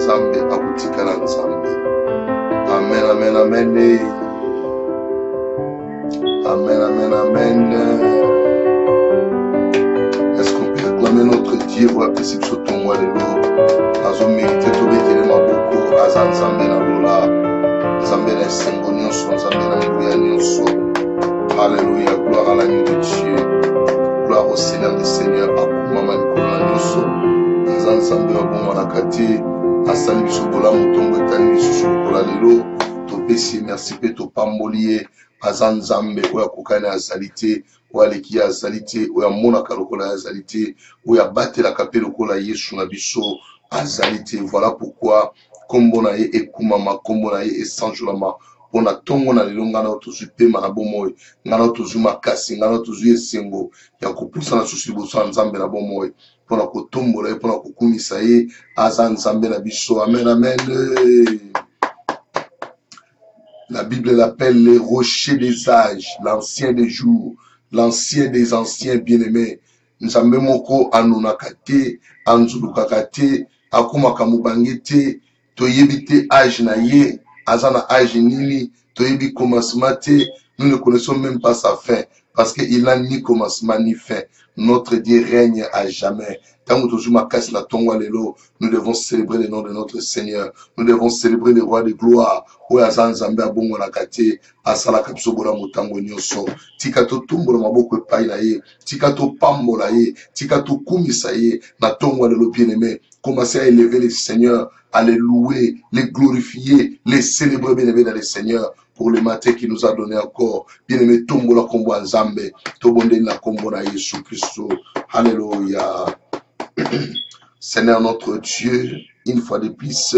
nzambe akutikala nzambe. Amen, amen, amen. Amen, amen, amen. Est-ce qu'on peut acclamer notre Dieu pour la possible sauter moi les lots? Azo mérité to bekele maboko azan nzambe na lola. Nzambe na esengo nyonso, nzambe na nguya nyonso. Alléluia, gloire à l'agneau de Dieu. Gloire au Seigneur des Seigneurs. Akuma malikolo na nyonso. Nzambe wa bon wanakati. Asali biso bola mutongo etani biso kola lelo. Topesi merci pe to pambolier. Azan nzambe oya kokana azalite, oya leki azalite, oya mona kalokola azalite, oya batela kapelo lokola Yesu na biso azalite. Voilà pourquoi kombo na ye ekumama, kombo na ye esanjolama. Pona tongo na lelo ngana otozu pema na bomoy, ngana otozu makasi, ngana otozu esengo ya kopusa na susu liboso nzambe na bomoy. Pona kotombola ye, pona kokumisa ye, azan nzambe na biso. Amen, amen. La Bible l'appelle les rochers des âges, l'ancien des jours, l'ancien des anciens bien-aimés. Nzambe moko anunakate, anzulukakate, akumaka mubangete, toyebite âge na ye, azana âge nini, toyebi commencement te, nous ne connaissons même pas sa fin, parce qu'il n'a ni commencement ni fin. Notre Dieu règne à jamais. Nous devons célébrer le nom de notre Seigneur. Nous devons célébrer le roi de gloire. Tikato tumbo la maboko epai na ye, tikato pambola ye, tikato kumisa ye, na tongo de le bien-aimé. Commencez à élever le Seigneur, à les louer, les glorifier, les célébrer bien-aimé dans le Seigneur pour le matin qu'il nous a donné encore. Bien-aimé, tombo la kombo nzambe, tobonde la kombo na Yesu Christo. Alléluia. Seigneur notre Dieu, une fois de plus,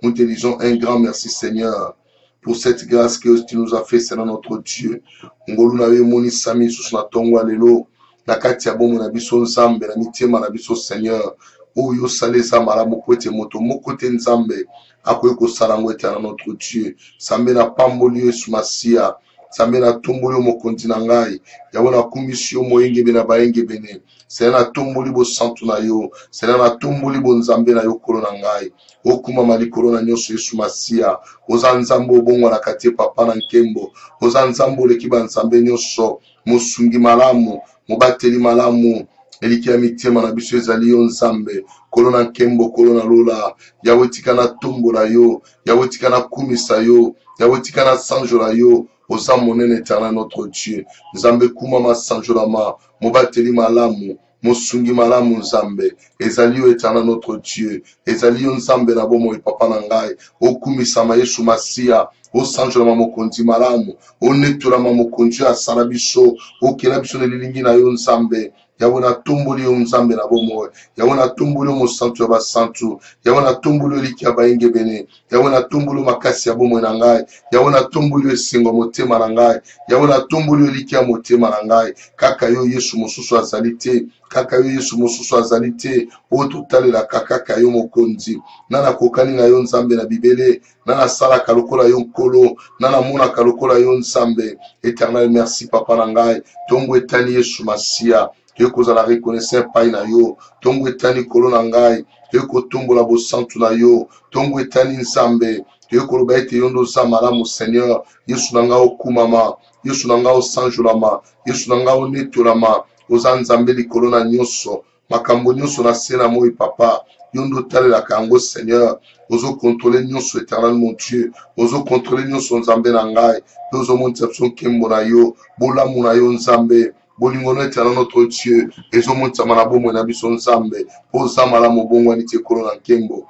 nous te disons un grand merci Seigneur pour cette grâce que tu nous as fait, Seigneur notre Dieu. Ngolu na we moni sami sus na tongo alelo, na kati ya bomo na biso nzambe, na mitema na biso Seigneur. Oyo sale sa mara mokwete moto, mokote nzambe, akoye ko sarango etana notre Dieu. Sambe na pamboli Yesu Masia, sambe na tumboli mokonzi na ngai, yawo na kumisio moyenge bena baenge bene. Seigneur na tumboli bo santu na yo, Seigneur na tumboli bo nzambe na yo kolo na ngai. Okuma malikolo na nyoso Yesu Masia, oza nzambe obongo na kati papa na nkembo, oza nzambe lekiba nzambe nyoso, musungi malamu, mubateli malamu, eliki ya mitema na biso ezali yo nzambe, kolo na nkembo, kolo na lola, yawe tika na tumbola yo, yawe tika na kumisa yo, yawe tika na sanjola yo, oza monene éternel notre Dieu, nzambe kumama sanjolama, mubateli malamu, musungi malamu nzambe, ezali yo éternel notre Dieu, ezali yo nzambe na bomo papa na ngai, okumisama Yesu Masia, o sanjolama mokonzi malamu, o netolama mokonzi asala biso, okela biso lilingi na yo nzambe, yawe na tumboli yo nzambe na bomo, yawe na tumboli yo mosantu ya basantu, yawe na tumboli yo liki ya baenge bene, yawe na tumboli yo makasi ya bomo na ngai, yawe na tumboli yo esengo motema na ngai, yawe na tumboli yo liki ya motema na ngai, kaka yo Yesu mosusu azali te, kaka yo Yesu mosusu azali te, o totalela kaka yo mokonzi, nana kokani na yo nzambe na bibele, nana sala kalokola yo nkolo, nana mona kalokola yo nzambe. Éternel merci papa na ngai, tongo etani Yesu Masia, yoko la reconnaissance pai na yo, tongo etani kolo na ngai, yoko tumbo la bosantu na yo, tongo etani nzambe, yoko loba ete yondo za malamu Seigneur, Yesu na ngao kumama, Yesu na ngao sanjolama, Yesu na ngao netolama, oza nzambe likolo na nyonso, makambo nyonso na sena moi papa, yondo tale la kango Seigneur, ozo contrôler nyonso éternel mon Dieu, ozo contrôler nyonso nzambe na ngai, ozo montsapson kembo na yo, bolamu na yo nzambe, bolingono éternel notre Dieu, ezo montsama na bomo na biso nzambe, oza malamu bongo ni te kolo na nkembo.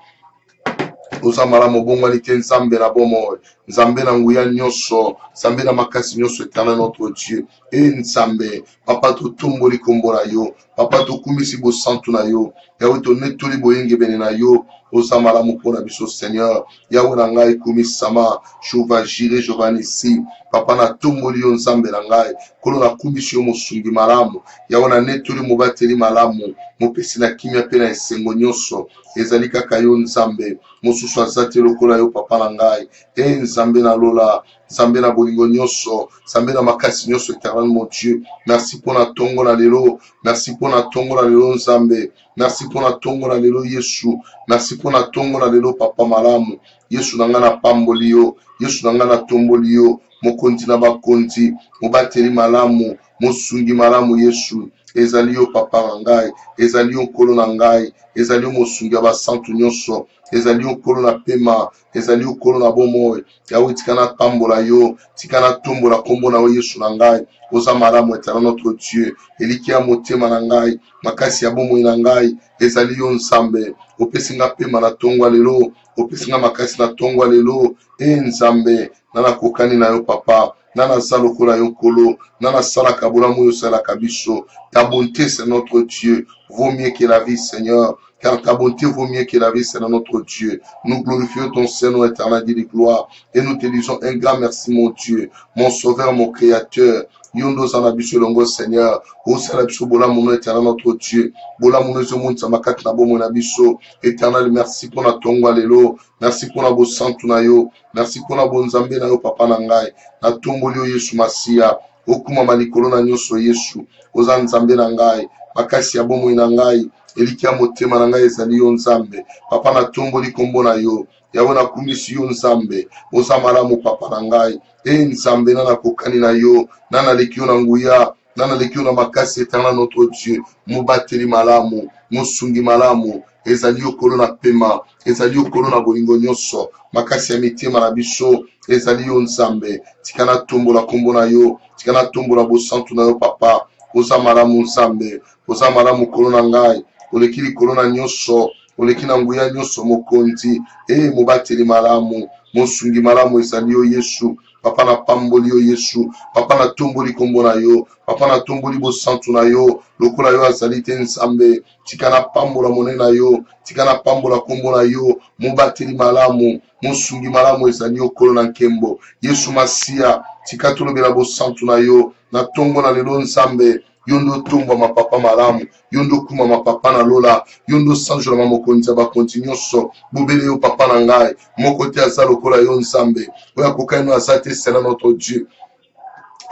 Oza malamu bongo ni te nzambe na bomo, nzambe na nguya nyonso, nzambe na makasi nyonso éternel notre Dieu. E nzambe, papa to tumboli kombo na yo, papa to kumisi bo santu na yo, yawe to netoli boyenge bene na yo, oza malamu pona biso Seigneur, yawe na ngai kumisama, Jova Jireh, Jova Nissi, papa na tumboli yo nzambe na ngai, kolo na kumisi yo mosungi malamu, yawe na netoli mobateli malamu, mopesi na kimia pe na esengo nyonso, ezali kaka yo nzambe, mosusu azate lokola yo papa na ngai, e nzambe nzambe na lola, nzambe na bolingo nyonso, nzambe na makasi nyonso éternel mon Dieu. Merci pour na tongo na lelo, merci pour na tongo na lelo nzambe, merci pour na tongo na lelo Yesu, merci pour na tongo na lelo papa malamu. Yesu nanga na pamboli yo, Yesu nanga na tomboli yo, mokonzi na bakonzi, mobateli malamu, mosungi malamu Yesu. Ezali yo papa na ngai, ezali yo nkolo na ngai, ezali yo mosungi ya basantu nyonso, ezali yo nkolo na pema, ezali yo nkolo na bomoi. Yawe tika na tambola yo, tika na tombola kombo na yo Yesu na ngai. Oza malamu éternel notre Dieu, eliki ya motema na ngai, makasi ya bomoi na ngai, ezali yo nzambe. Opesi nga pema na tongwa lelo, opesi nga makasi na tongwa lelo, nzambe, nana kokani na yo papa. Nana salokula yokolo, nana salaka bolamu yo salaka biso. Ta bonté c'est notre Dieu, vaut mieux que la vie Seigneur, car ta bonté vaut mieux que la vie c'est notre Dieu. Nous glorifions ton Seigneur éternel de gloire et nous te disons un grand merci mon Dieu, mon sauveur, mon créateur. Yondo zanabiso longo Seigneur, o salabiso bola mon éternel notre Dieu, bola mon zo mon samakat na bo mon abiso. Éternel, merci pour na tongwa lelo, merci pour na bo santu na yo, merci pour na bo nzambe na yo papa na ngai, na tomboli yo Yesu Masia, okuma malikolo na nyonso Yesu, oza nzambe na ngai, makasi ya bomo na ngai, eliki ya motema na ngai ezali yo nzambe, papa na tomboli kombo na yo, yawe na kumisi yo nzambe, oza malamu papa na ngai, nzambe nana kokani na yo, nana leki yo na nguya, nana leki yo na makasi éternel notre Dieu, mobateli malamu, mosungi malamu, ezali yo kolo na pema, ezali yo kolo na bolingo nyonso, makasi ya mitema na biso, ezali yo nzambe, tika na tombola kombo na yo, tika na tombola bosantu na yo papa, oza malamu nzambe, oza malamu kolo na ngai, oleki likolo na nyonso, oleki na nguya nyonso mokonzi, mobateli malamu, mosungi malamu ezali yo Yesu, papa na pamboli yo Yesu, papa na tomboli kombo na yo, papa na tomboli bosantu na yo, lokola yo azali te nzambe, tika na pambola mone na yo, tika na pambola kombo na yo, mobateli malamu, mosungi malamu ezali yo kolo na nkembo, Yesu Masia, tika tolobela bosantu na yo, na tongo na lelo nzambe, yondo tumba mapapa malamu, yondo kuma mapapa na lola, yondo sanjola mamokonzi bakonzi nyonso, bobele yo papa na ngai, mokote azalo kola yo nzambe, oya kokaino azate sena notre Dieu.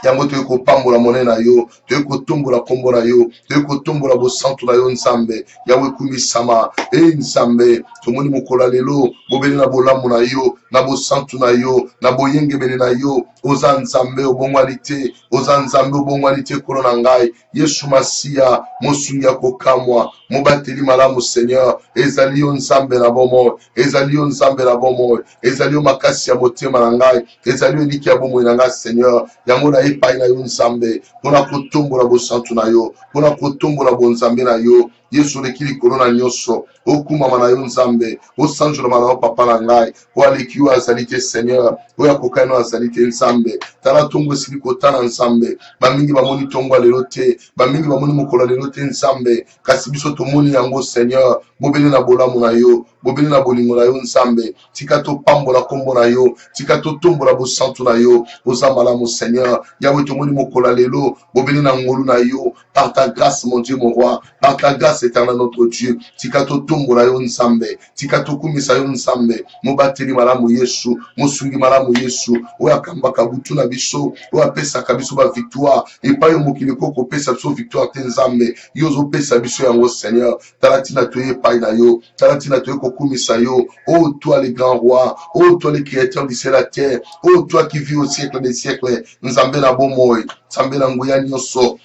Yango toye kopambola mone na yo, toye kotombola kombo na yo, toye kotombola bosantu na yo nzambe, yawe kumisama, nzambe, tomoni mokola lelo, bobele na bolamu na yo, na bosantu na yo, na boyengebele na yo, oza nzambe obongwalite, oza nzambe obongwalite kolo na ngai, Yesu Masia, mosungi ya kokamwa, mobateli malamu Seigneur, ezali yo nzambe na bomo, ezali yo nzambe na bomo, ezali yo makasi ya motema na ngai, ezali yo eliki ya bomo na ngai Seigneur, yango na epai na yo nzambe, pona kotombola bosantu na yo, pona kotombola bonzambe na yo, Yesu leki likolo na nyonso, okumama na yo nzambe, osanjolama na yo papa na ngai, oaleki yo azali te Seigneur, oya kokaino azali te nzambe, tala tongo esili kotana nzambe, bamingi bamoni tongo lelo te, bamingi bamoni mokolo lelo te nzambe, kasi biso tomoni yango Seigneur, bobele na bolamu na yo, bobele na bolingo na yo nzambe, tika topambola kombo na yo, tika totombola bosantu na yo, oza malamu Seigneur, yawe tomoni mokolo lelo, bobele na ngolu na yo, par ta grâce mon Dieu mon roi, par ta grâce éternel notre Dieu, tika totombola yo nzambe, tika tokumisa yo nzambe, mobateli malamu Yesu, mosungi malamu Yesu, oya kambaka butu na biso, oya pesa kabiso ba victoire, epai yo mokili koko pesa biso victoire te nzambe, yozo pesa biso yango Seigneur, talatina toye epai na yo, talatina toye kokumisa yo, oh toi le grand roi, oh toi le créateur du ciel et la terre, oh toi qui vis au siècle des siècles, nzambe na bomoi, nzambe na nguya nyonso,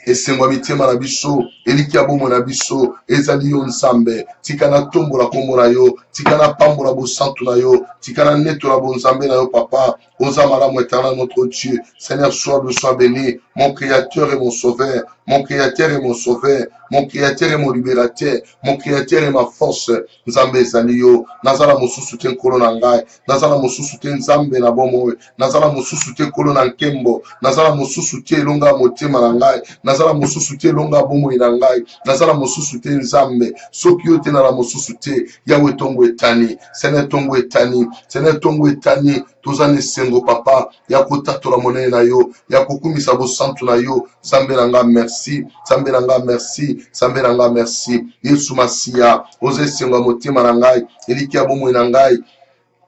esengwa mitema na biso, eliki ya bomo na biso, ezali yo nzambe, tika na tombola kombo na yo, tika na pambola bosantu na yo, tika na netola bonzambe na yo papa, oza malamu éternel notre Dieu, Seigneur sois béni, mon créateur et mon sauveur, mon créateur et mon sauveur, mon créateur et mon libérateur, mon créateur et ma force, nzambe ezali yo, nazala mosusu te nkolo na ngai, nazala mosusu te nzambe na bomo, nazala mosusu te nkolo na nkembo, nazala mosusu te elonga motema na ngai, nazala mosusu te elonga bomo na ngai, nazala mosusu te nzambe, soki yo te na mosusu te, yawe tongo etani, Seigneur tongo etani, Seigneur tongo etani, toza nesengo papa, ya kotatola monene na yo, ya kokumisa bosantu na yo, nzambe na nga merci, nzambe na nga merci, nzambe na nga merci, Yesu Masia, oze sengo motema na ngai, eliki ya bomo na ngai,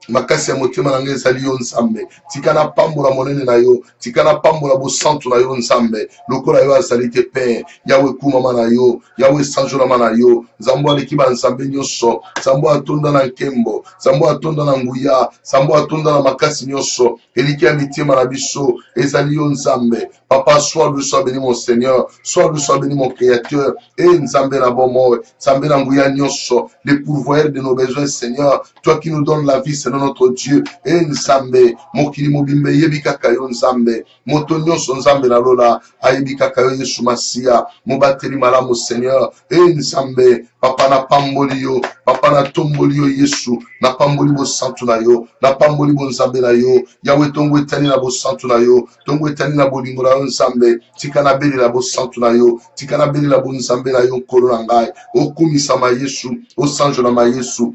makasi ya motema na ngai ezali yo nzambe. Tika na pambola monene na yo, tika na pambola bosantu na yo nzambe, lokola yo azali te Père. Yawe kumama na yo, Yawe sanjolama na yo, Nzambe aleki ba nzambe nyonso, Nzambe atonda na nkembo, Nzambe atonda na nguya, Nzambe atonda na makasi nyonso, eliki ya mitema na biso ezali yo nzambe. Papa, sois loué, sois béni mon Seigneur, sois loué, sois béni mon Créateur, et nzambe na bomo, nzambe na nguya nyonso, le pourvoyeur de nos besoins Seigneur, toi qui nous donnes la vie, c'est notre Dieu, et nzambe, mokili mobimbe yebi kaka yo nzambe, moto nyonso nzambe na lola, ayebi kaka yo Yesu Masia, mobateli malamu Seigneur, et nzambe, papa na pamboli yo, papa na tomboli yo Yesu, na pamboli bo santu na yo, na pamboli bo nzambe na yo, Yawe tongo etani na bo santu na yo, tongo etani na bolingo na yo nzambe, tika na beli na bo santu na yo, tika na beli na bo nzambe na yo nkolo na ngai, okumisa ma Yesu, osanjo na ma Yesu,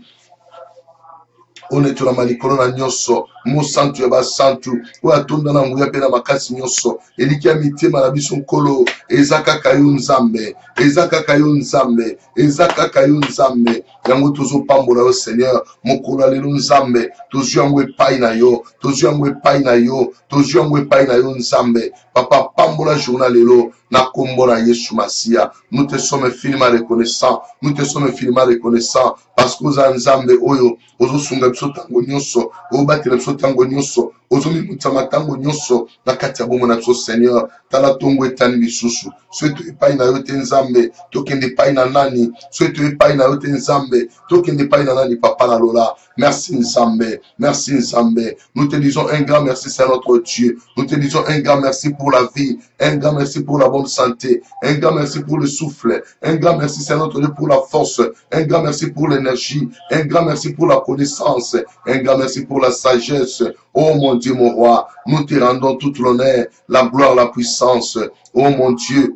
onetola malikolo na nyonso, mo santu ya basantu, oyo atonda na nguya mpe na makasi nyonso, eliki ya mitema na biso nkolo, eza kaka yo nzambe, eza kaka yo nzambe, eza kaka yo nzambe, yango tozopambola yo Seigneur, mokolo ya lelo nzambe, tozwi yango epai na yo, tozwi yango epai na yo, tozwi yango epai na yo nzambe, papa pambola journal lelo, na kombo na Yesu Masia, nous te sommes infiniment reconnaissants, nous te sommes infiniment reconnaissants, parce que oza nzambe oyo, ozosunga biso tango nyonso, obatela biso tango nyonso, ozomimutama tango nyonso, na kati ya bomoi na biso Seigneur, tala tongo etani lisusu, soki toepai na yo te nzambe, tokende epai na nani, soki toepai na yo te nzambe, tokende epai na nani papa na lola, merci nzambe, merci nzambe, nous te disons un grand merci, c'est notre Dieu, nous te disons un grand merci pour la vie, un grand merci pour la bonne santé, un grand merci pour le souffle, un grand merci c'est notre Dieu pour la force, un grand merci pour l'énergie, un grand merci pour la connaissance, un grand merci pour la sagesse. Oh mon Dieu, mon roi, nous te rendons toute l'honneur, la gloire, la puissance. Oh mon Dieu,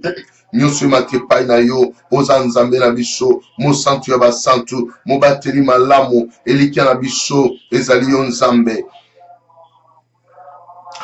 nyonso matepai na yo, oza nzambe na biso, mo santu ya basantu, mo bateli malamu, elikia na biso, ezali yo nzambe.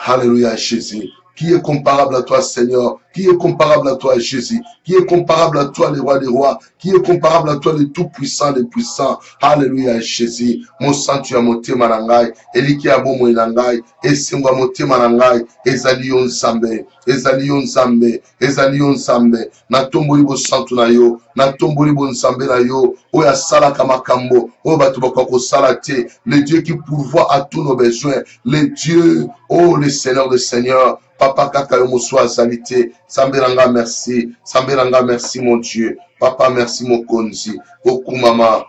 Alléluia Jésus. Qui est comparable à toi, Seigneur? Qui est comparable à toi, Jésus? Qui est comparable à toi, le roi des rois? Qui est comparable à toi, le tout-puissant des puissants? Alléluia, Jésus. Mon sang, tu as monté manangai. Eliki abo moinangai. Esengwa monté manangai. Ezalion Nzambe. Ezalion Nzambe. Ezalion Nzambe. Na tomboli bo santu na yo. Na tomboli bo Nzambe na yo. Oya sala kamakambo. Oya batu bakako salate. Le Dieu qui pourvoit à tous nos besoins. Le Dieu, oh, le Seigneur des Seigneurs. Papa kaka yo moso azalité. Sambelanga merci. Sambelanga merci mon Dieu. Papa merci mon konzi. Okumama.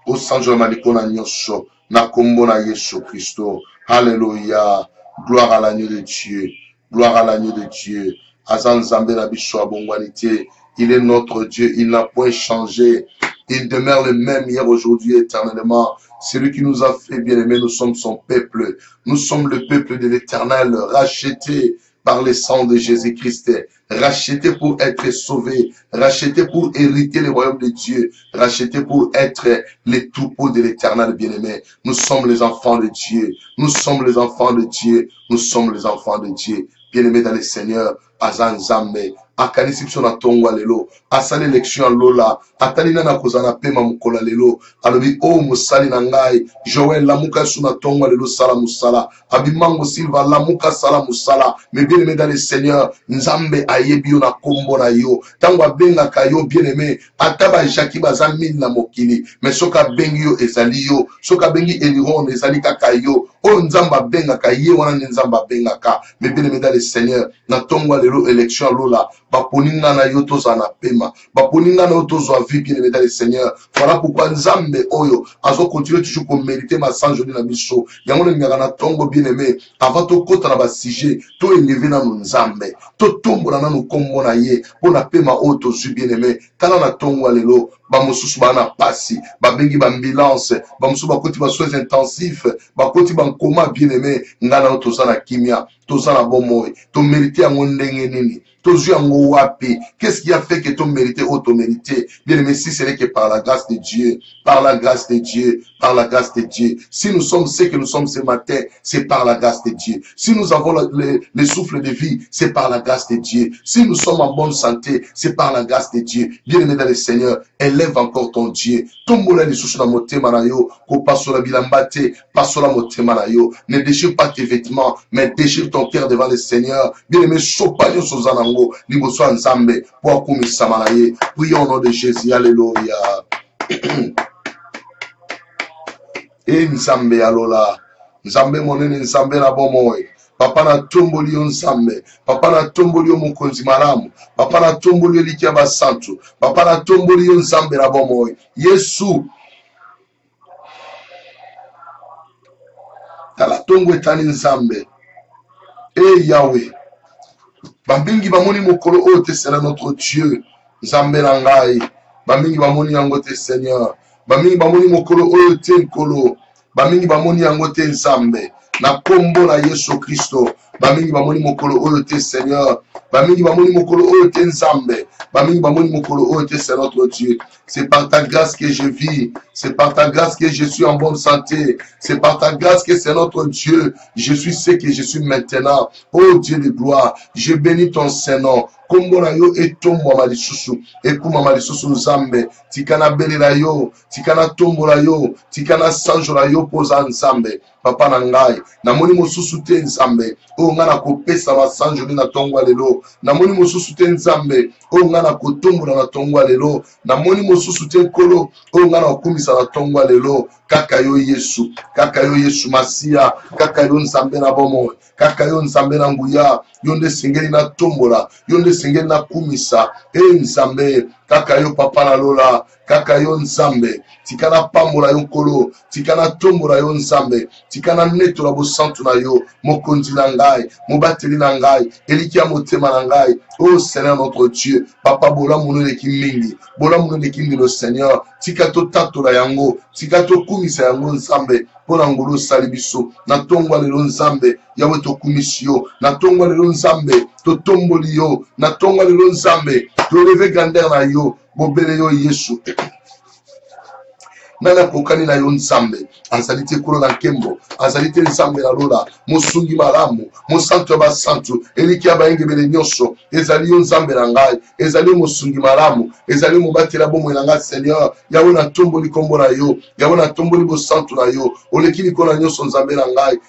O sanjo maliko na nyosho. Na kombo na Yesu Christo. Alléluia. Gloire à l'agneau de Dieu. Gloire à l'agneau de Dieu. Azan Zambela Bisho Abongwanité. Il est notre Dieu. Il n'a point changé. Il demeure le même hier, aujourd'hui, éternellement. Celui qui nous a fait bien aimer, nous sommes son peuple. Nous sommes le peuple de l'Éternel, racheté par le sang de Jésus-Christ, racheté pour être sauvé, racheté pour hériter le royaume de Dieu, racheté pour être les troupeaux de l'Éternel bien-aimé. Nous sommes les enfants de Dieu. Nous sommes les enfants de Dieu. Nous sommes les enfants de Dieu. Bien-aimés dans le Seigneur, Azan Zambe. Akanisi biso na tongo lelo asali election lola atali na kozana pema mukola lelo alobi o musali na ngai Joël lamuka su na tongo lelo sala musala abimango Silva lamuka sala musala mais bien aimé dans le Seigneur Nzambe ayebi yo na kombo na yo tango abenga ka yo bien aimé ataba Jacques bazami na mokili mais soka bengi yo ezali yo soka bengi Eliron ezali kaka yo o Nzamba benga ka ye wana Nzamba benga ka mais bien aimé dans le Seigneur na tongo lelo election lola baponinga na yo tozana pema baponinga na yo tozwa vie bien aimé dans le Seigneur. Voilà pourquoi Nzambe oyo azo continuer toujours pour mériter ma sang joli na biso yango ngaka na tongo bien aimé avant to kota na ba sujet to élever na Nzambe to tombola na no kombo na ye pona pema oyo tozwi bien aimé tala na tongo lelo ba mosusu bana pasi ba bengi ba ambulance ba mosusu bakoti ba soins intensifs bakoti ba coma bien aimé ngana oyo tozana kimia tozana bomoi to mériter yango ndenge nini. Qu'est-ce qui a fait que tu méritais ou tu méritais? Bien aimé, si ce n'est que par la grâce de Dieu, par la grâce de Dieu, par la grâce de Dieu. Si nous sommes ce que nous sommes ce matin, c'est par la grâce de Dieu. Si nous avons le souffle de vie, c'est par la grâce de Dieu. Si nous sommes en bonne santé, c'est par la grâce de Dieu. Bien aimé dans le Seigneur, elle élève encore ton Dieu. Tombola les sous dans motema na yo, ko pasola bilambate, pasola motema na yo. Ne déchire pas tes vêtements, mais déchire ton cœur devant le Seigneur. Bien-aimé, sopanyo sozanango, liboso nzambe, pour akumisa malaye. Prions au nom de Jésus, alléluia. Et nzambe alola, nzambe monene nzambe na bomoy. Papa na tomboli yo nzambe, papa na tomboli yo mokonzi malamu, papa na tomboli yo likia basantu, papa na tomboli yo nzambe na bomoy. Yesu, tala tongo etani nzambe. Yahweh, bambingi bamoni mokolo oyo te sera notre Dieu, nzambe na ngai, bambingi bamoni yango te Seigneur, bambingi bamoni mokolo oyo te nkolo, bambingi bamoni yango te nzambe, na kombo na Yesu Kristo, bambingi bamoni mokolo oyo te Seigneur, bambingi bamoni mokolo oyo te nzambe, bambingi bamoni mokolo oyo te c'est notre Dieu. C'est par ta grâce que je vis, c'est par ta grâce que je suis en bonne santé, c'est par ta grâce que c'est notre Dieu. Je suis ce que je suis maintenant. Oh Dieu de gloire, je bénis ton Saint-Nom. Kombo na yo etombo malisusu, ekuma malisusu nzambe, tikana belela yo, tikana tombo la yo, tikana sanjo la yo poza nzambe. Papa na ngai, namoni mosusu te nzambe, o ngana kopesa masanjo na tongwa lelo, namoni mosusu te nzambe, o ngana kotombola na tongwa lelo, namoni mosusu te nkolo, o ngana okumisa na tongwa lelo, kaka yo Yesu Masia, kaka yo nzambe na bomo, kaka yo nzambe na nguya, yo nde singeli na tombola, yo nde singeli na kumisa, nzambe, kaka yo papa na lola, kaka yo nzambe, tikana pambola yo nkolo, tikana tombola yo nzambe, tikana netola bosantu na yo, mokonzi na ngai, mobateli na ngai, elikia motema na ngai. Oh Seigneur notre Dieu, papa bola muno leki mingi, bola muno leki le Seigneur, tikato tatola yango, tikato kumisa yango nzambe, pona ngolo salibiso, na tongwa lelo nzambe, yawe to kumisio, na tongwa lelo nzambe, to tomboli yo, na tongwa lelo nzambe, to leve gander na yo, bobele yo Yesu. Nana kokani na yo nzambe, azalite kolo na kembo, azalite nzambe na lola, mosungi malamu, mosantu ya basantu, eliki ya baenge bele nyonso, ezali yo nzambe na ngai, ezali yo mosungi malamu, ezali yo mobatela bomo na ngai Seigneur, yawe na tomboli kombo na yo, yawe na tomboli bosantu na yo, oleki likolo na nyonso nzambe na ngai,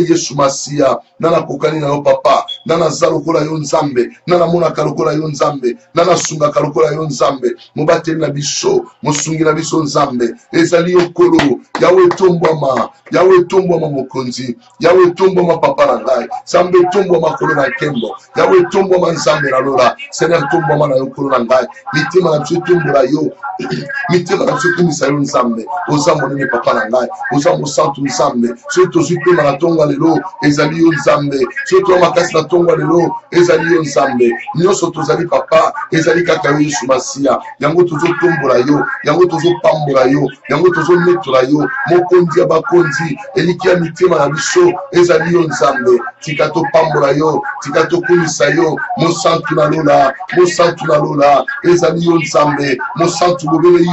Yesu Masia, nana kokani na yo papa, nana zalo kola yo nzambe, nana mona kalokola yo nzambe, nana sunga kalokola yo nzambe, mobateli na biso, mosungi na biso nzambe, ezali yo kolo, yawe tombwama mokonzi, yawe tombwama papa na ngai, nzambe tombwama kolo na kembo, yawe tombwama nzambe na lola, Seigneur tombwama na yo kolo na ngai, mitema na biso tombola yo, mitema na biso kumisa yo nzambe, oza monene papa na ngai, oza mosantu nzambe, soki tozwi pema na tongwa lelo, ezali yo nzambe, soki toza makasi na tongwa lelo, ezali yo nzambe, nyonso tozali papa, ezali kaka yo Yesu Masia, yango tozotombola yo, yango tozopambola yo, yango tozonetola yo, mokonzi ya bakonzi, eliki ya mitema na biso, ezali yo nzambe, tika topambola yo, tika tokumisa yo, mosantu na lola, ezali yo nzambe, mosantu bobele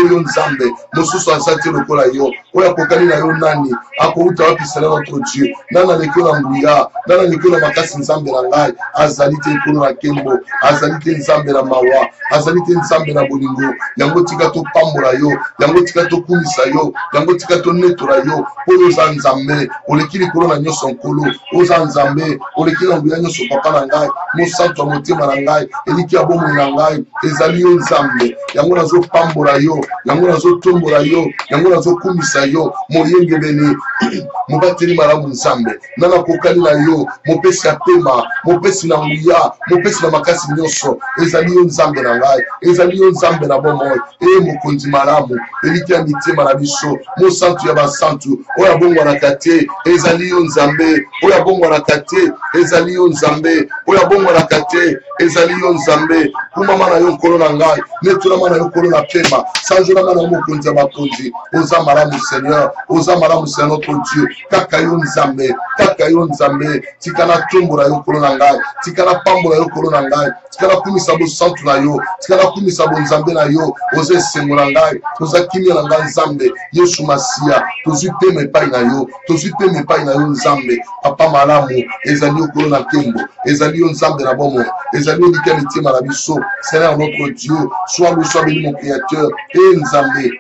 yo nzambe, mosusu asati lokola yo, oya kokani na yo nani, akouta wapi Seigneur notre Dieu, nana lekolo na nguya, nana lekolo na makasi nzambe na ngai, azali te nkolo na kembo, azali te nzambe na mawa, azali te nzambe na bolingo, yango tika topambola yo, yango tika tokumisa yo, yango tika tonetola yo, oyo oza nzambe, oleki likolo na nyonso nkolo, oza nzambe, oleki na nguya nyonso papa na ngai, mosantu ya motema na ngai, eliki ya bomoi na ngai, ezali yo nzambe, yango nazopambola yo, yango nazotombola yo, yango nazokumisa yo, moyengebene, mobateli malamu nzambe, nana kokani na yo, mopesi ya pema, mopesi na nguya, mopesi na makasi nyonso, ezali yo nzambe na ngai, ezali yo nzambe na bomoi, mokonzi malamu, eliki ya mitema na biso, mosantu ya basantu, oya bongwanaka te, ezali yo nzambe, oya bongwanaka te, ezali yo nzambe, oya bongwanaka te, ezali yo nzambe, kumama na yo nkolo na ngai, netolama na yo nkolo na pema, sanjolama na yo mokonzi ya bakonzi, oza malamu Seigneur, oza malamu Seigneur notre Dieu, kaka yo nzambe, tika na tombola yo nkolo na ngai, tika na pambola yo nkolo na ngai, tika na kumisa bosantu na yo, tika na kumisa bonzambe na yo, oza esengo na ngai, oza kimia na ngai nzambe, Yesu Masia, tozwi pema epai na yo nzambe, papa malamu, ezali yo nkolo na kembo, ezali yo nzambe na bomo, ezali olika mitima na biso. Seigneur notre Dieu, sois loué, sois béni mon créateur. Et Nzambe,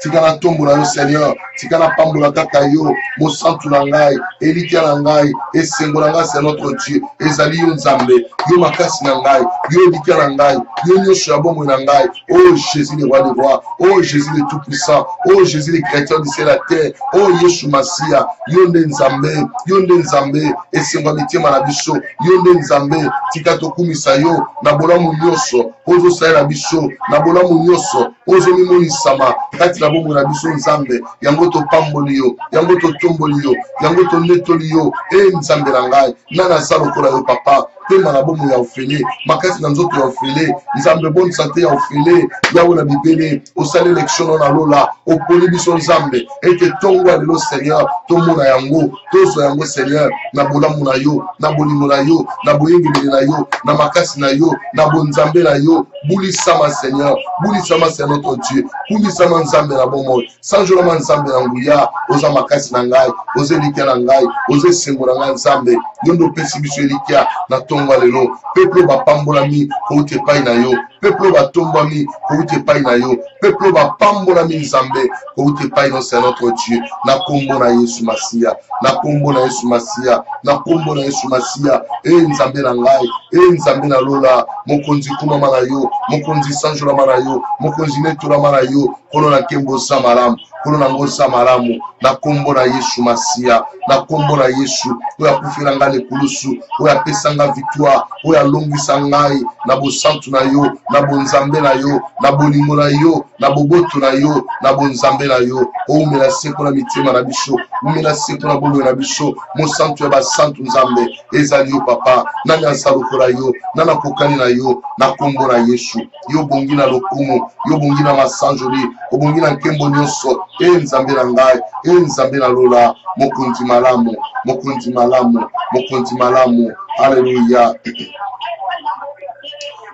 tikana tombola yo Seigneur, tikana pambola kaka yo, mosantu na ngai, elikia na ngai, esengo na ngai c'est notre Dieu, ezali yo Nzambe, yo makasi na ngai, yo elikia na ngai, yo nyonso ya bomoi na ngai. Oh Jésus le roi des rois, oh Jésus le tout-puissant, oh Jésus le créateur du ciel et la terre, oh Yeshua Masia, yo nde Nzambe, esengo ya mitima na biso, yo nde Nzambe, tika tokumisa yo na bolamu nyonso, ozosalela biso na bolamu nyonso, ozomimonisama kati na bomoi na biso Nzambe, yango topamboli yo, yango totomboli yo, yango tonetoli yo. E Nzambe na ngai, nani aza lokola yo papa, pema na bomoi ya ofele, makasi na nzoto ya ofele, Nzambe bonne santé ya ofele, yawe na bibele, osali élection na lola, oponi biso Nzambe, ete tongwa lelo Seigneur, tomona yango, tozwa yango Seigneur, na bolamu na yo, na bolingo na yo, na boyengebeli na yo, na makasi na yo, na bonzambe na yo, bulisama Seigneur, bulisama c'est notre Dieu, bulisama Nzambe na bomoi, sanjolama Nzambe na nguya, oza makasi na ngai, oze likia na ngai, oze sengo na ngai Nzambe, yondo pesi biso likia na tongwa lelo, peuple bapambolami kouti epai na yo, peuple batombwami kouti epai na yo, peuple bapambolami Nzambe kouti epai no c'est notre Dieu, na kombo na Yesu Masia, na kombo na Yesu Masia, na kombo na Yesu Masia. E Nzambe na ngai, e Nzambe na lola, mokonzi kumama na yo, mokonzi sanjolama na yo, mokonzi netolama na yo, kono na kembo sa malamu, kono na ngo sa malamu, na kombo na Yesu Masia, na kombo na Yesu, oyo akufela ngai lekulusu, oyo apesa ngai victoire, oyo alongwisa ngai na bosantu na yo, na bonzambe na yo, na bolingo na yo, na boboto na yo, na bonzambe na yo. Oumela seko na mitima na biso, oumela seko na bomoi na biso, mosantu ya basantu Nzambe, ezali yo papa, nani aza lokola yo, nani akokani na yo, na kombo na Yesu. Yo bongi na lokumu, yo bongi na masanjoli, obongi na nkembo nyonso. E Nzambe na ngai, e Nzambe na lola, mokonzi malamu, mokonzi malamu, mokonzi malamu. Alléluia,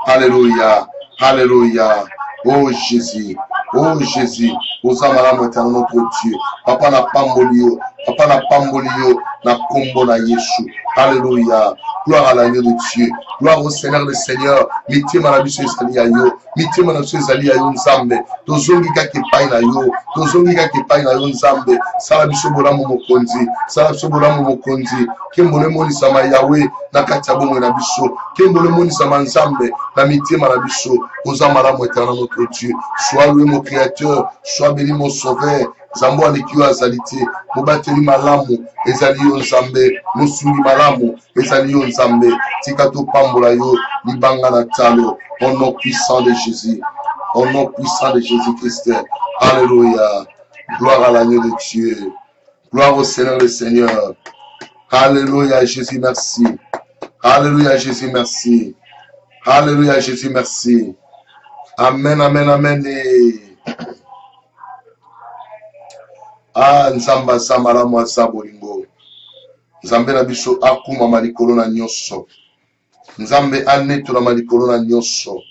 alléluia, alléluia. Oh Jésus, oh Jésus, oza malamu éternel notre Dieu. Papa na pamboli yo, papa na pamboli yo, na kombo na Yesu. Alléluia. Gloire à l'agneau de Dieu. Gloire au Seigneur, le Seigneur. Mitima na biso ezali ya yo. Mitima na biso ezali ya yo Nzambe. Tozongi kaka epai na yo. Tozongi kaka epai na yo Nzambe. Sala biso bolamu mokonzi. Sala biso bolamu mokonzi. Kembo lemonisama Yawe na kati ya bomoi na biso. Kembo lemonisama Nzambe na mitima na biso. Oza malamu éternel notre Dieu. Sois loué mon créateur. Sois béni mon sauveur. Zambo aleki yo azali te, mobateli malamu ezali yo Nzambe, mosungi malamu ezali yo Nzambe, tika topambola yo libanga na talo, au nom puissant de Jésus, au nom puissant de Jésus-Christ. Alléluia, gloire à l'agneau de Dieu, gloire au Seigneur le Seigneur. Alléluia Jésus, merci. Alléluia Jésus, merci. Alléluia Jésus, merci. Amen, amen, amen. Ah, Nzamba samala mwasa bolingo. Nzambe na biso akuma malikolo na nyonso. Nzambe anetola malikolo na nyonso.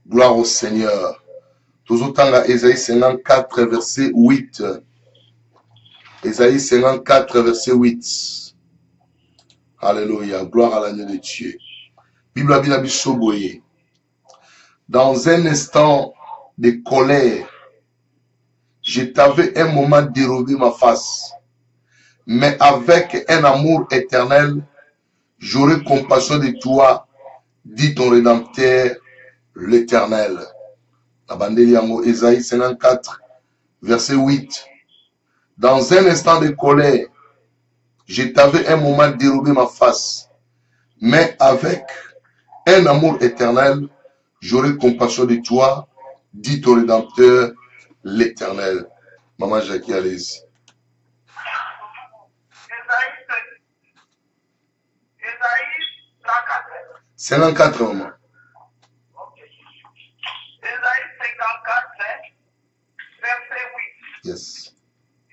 Gloire au Seigneur. Tozotanga Ésaïe 54 verset 8. Ésaïe 54 verset 8. Alléluia. Gloire à l'agneau de Dieu. Bible a bien biso boye. Dans un instant de colère, je t'avais un moment dérobé ma face, mais avec un amour éternel, j'aurai compassion de toi, dit ton Rédempteur, l'Éternel. La bandeli yango Ésaïe 54, verset 8. Dans un instant de colère, je t'avais un moment dérobé ma face, mais avec un amour éternel, j'aurai compassion de toi, dit ton Rédempteur, l'Éternel. Maman Jackie, allez-y. Ésaïe 54, maman. Ésaïe 54, verset 8. Yes.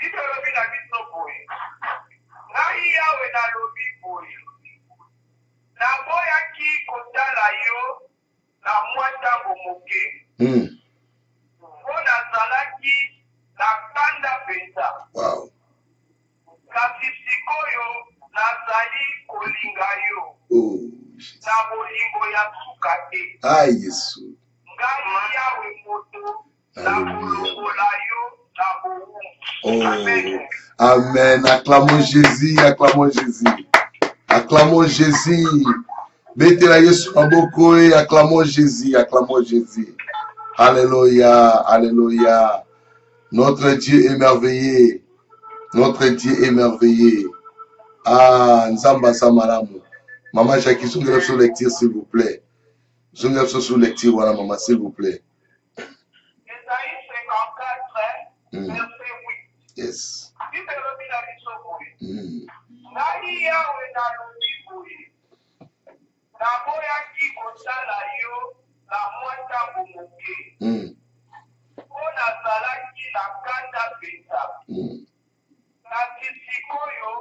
Il te lobby la biso boy. Ngai yawe na lobby boy. Na boya ki kotala yo na mwata bomoke. Bona zalaki na kanda penza. Wow. Kasi sikoyo nazali kolinga yo. Oh, na bolingo ya suka te. Ah, Yesu. Ngai yawe moto na kolongola yo na boumbu. Oh, Amen. Amen. Acclamons Jésus, acclamons Jésus. Acclamons Jésus. Mettez-la Yesu maboko et acclamons Jésus, acclamons Jésus. Alléluia, alléluia. Notre Dieu est merveilleux. Notre Dieu est merveilleux. Ah, Nzamba Samaramu. Maman Jackie, je vais sur lecture, s'il vous plaît. Je vais sur lecture, voilà, maman, s'il vous plaît. Esaïe 54, verset 8. Yes. Bibelobi na biso boye. Mm. Ngai yawe nalobi boye. Naboyaki kosala yo na mwa ntango moke. Mm. Mpo nazalaki na kanda penza. Mm. Kasi sikoyo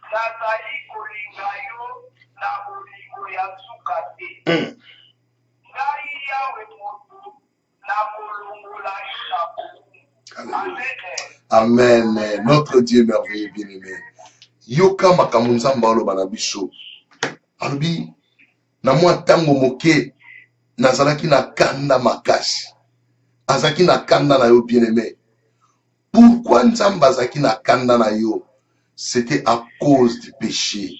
nazali kolinga yo na bolingo ya suka te. Ngai yawe moto nakolongola yo na bolingo. Amen. Amen. Notre Dieu merveilleux, bien-aimé. Yoka makambo nzamba aloba na biso. Alobi na mwa ntango moke nazalaki na kanda makasi. Azaki na kanda na yo, bien-aimé. Pourquoi nzamba azaki na kanda na yo? C'était à cause du péché.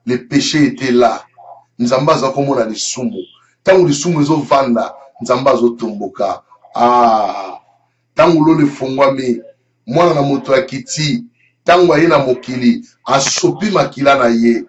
Le péché était là. Nzamba azakomona lisumu. Tango lisumu ezovanda, nzamba azotomboka. Ah, tango lo lefongwami, mwana na moto akiti, tango aye na mokili, asopi makila na ye.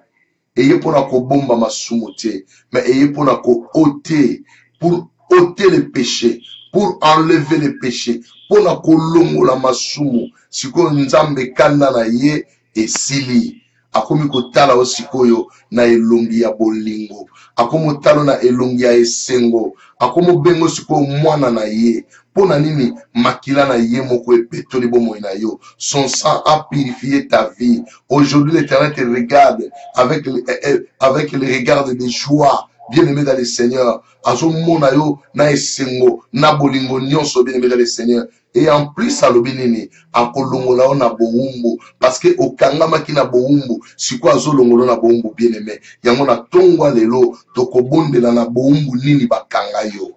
Eye pona ko bomba masumu te, mais eye pona ko ôter, pour ôter le péché, pour enlever le péché, pona ko longola masumu, siko nzambe kanda na ye esili. Akomi kotala osikoyo na elongi ya bolingo, akomo talo na elongi ya esengo, akomo bengo sikoyo mwana na ye. Pona nini makila na ye moko epetoli bomoi na yo. Son sang a purifié ta vie. Aujourd'hui l'Éternel te regarde avec le regard de joie. Bien-aimé dans le Seigneur, azo mona yo na esengo na bolingo nyonso, bien-aimé dans le Seigneur. Et en plus alobi nini akolongola yo na boumbu, parce que okangamaki na boumbu, siko azolongola na boumbu, bien-aimé. Yango na tongwa lelo tokobondela na boumbu nini bakanga yo.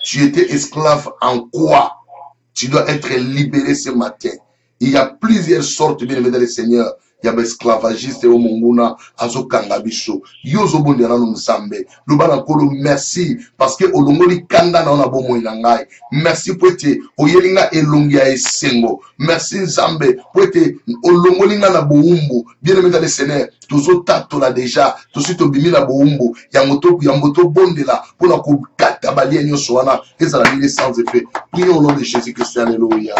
Tu étais esclave en quoi? Tu dois être libéré ce matin. Il y a plusieurs sortes, bien aimés dans le Seigneur. Il y a esclavagiste au monguna, azo kangabiso. Yozo bondi na nzambe. Lubana kolo merci parce que olongoli kanda na ona bomo inangai. Merci pour te oyelinga elongi ya esengo. Merci nzambe pour te olongolinga na boumbu. Bien aimé dans le Seigneur. Tozo tato la déjà. Tosi to bimi na boumbu. Yamboto bondela pour la kata balie nyonso wana. Ezala lile sans effet. Prions au nom de Jésus-Christ. Alléluia.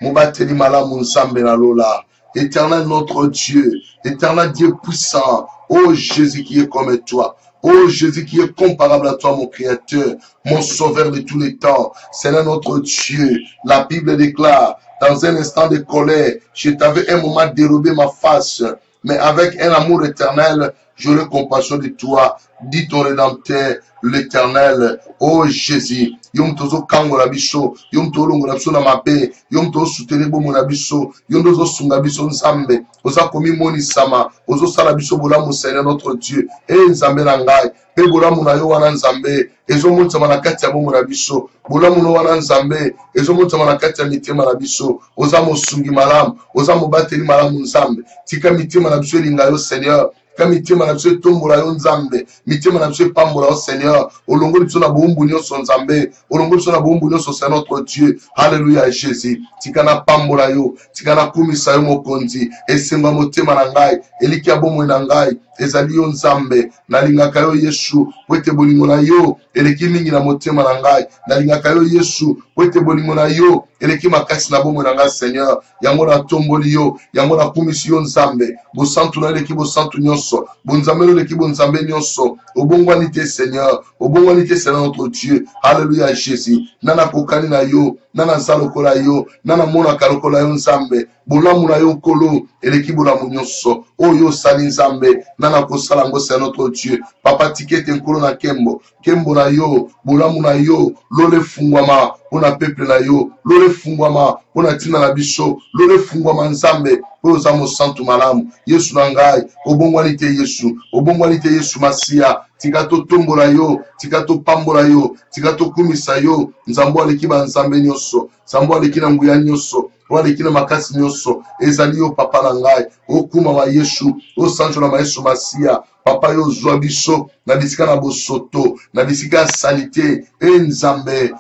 Mobateli malamu nsambe na lola. Éternel notre Dieu, éternel Dieu puissant, ô Jésus qui est comme toi, ô Jésus qui est comparable à toi, mon Créateur, mon Sauveur de tous les temps, Seigneur notre Dieu. La Bible déclare, dans un instant de colère, je t'avais un moment dérobé ma face, mais avec un amour éternel, j'aurai compassion de toi, dit ton Rédempteur, l'Éternel, ô Jésus. Yom tozo kango la biso, yom to longo la biso na mabe, yom to soutenir bomo na biso, yom tozo sunga biso nzambe, oza komi moni sama, ozo sala biso bolamu Seigneur notre Dieu, nzambe na ngai, pe bolamu na yo wana nzambe, ezo montsama na kati ya bomo na biso, bolamu no wana nzambe, ezo montsama na kati ya mitema na biso, oza mosungi malamu, oza mobateli malamu nzambe, tika mitema na biso elinga yo Seigneur. Quand mitema na biso tombola yo nzambe, mitema na biso pambola yo Seigneur, olongoli biso na boumbu nyonso nzambe, olongoli biso na boumbu nyonso c'est notre Dieu. Alléluia Jésus. Tikana pambola yo, tikana kumisa yo mokonzi, esenga motema na ngai, elikia bomoi na ngai, ezali yo nzambe, nalingaka yo Yesu, wete bolingo na yo, eleki mingi na motema na ngai, nalingaka yo Yesu, wete bolingo na yo, eleki makasi na bomoi na ngai Seigneur, yango na tomboli yo, yango na kumisi yo nzambe, bosantu na eleki bosantu nyonso, bonzambe eleki bonzambe nyonso, obongwani te Seigneur, obongwani te Seigneur notre Dieu. Alléluia Jésus. Nana kokani na yo, nana zalokola yo nana mona kalokola yo nzambe bolamu na yo kolo eleki bolamu nyonso oyo sali nzambe nana kosala ngo c'est notre Dieu papa tikete nkolo na kembo na yo bolamu na yo lole fungwama ona peuple na yo lole fungwama ona tina na biso lole fungwama nzambe oyo za mosantu malamu yesu na ngai obongwani te yesu masia tika totombola yo tika topambola yo tika tokumisa yo nzambo aleki banzambe nyonso nzambo aleki na nguya nyonso aleki na makasi nyonso ezali yo papa na ngai okuma wa yesu osanjola ma yesu masia papa yo zwa biso na bisika na bosoto na bisika ya salite nzambe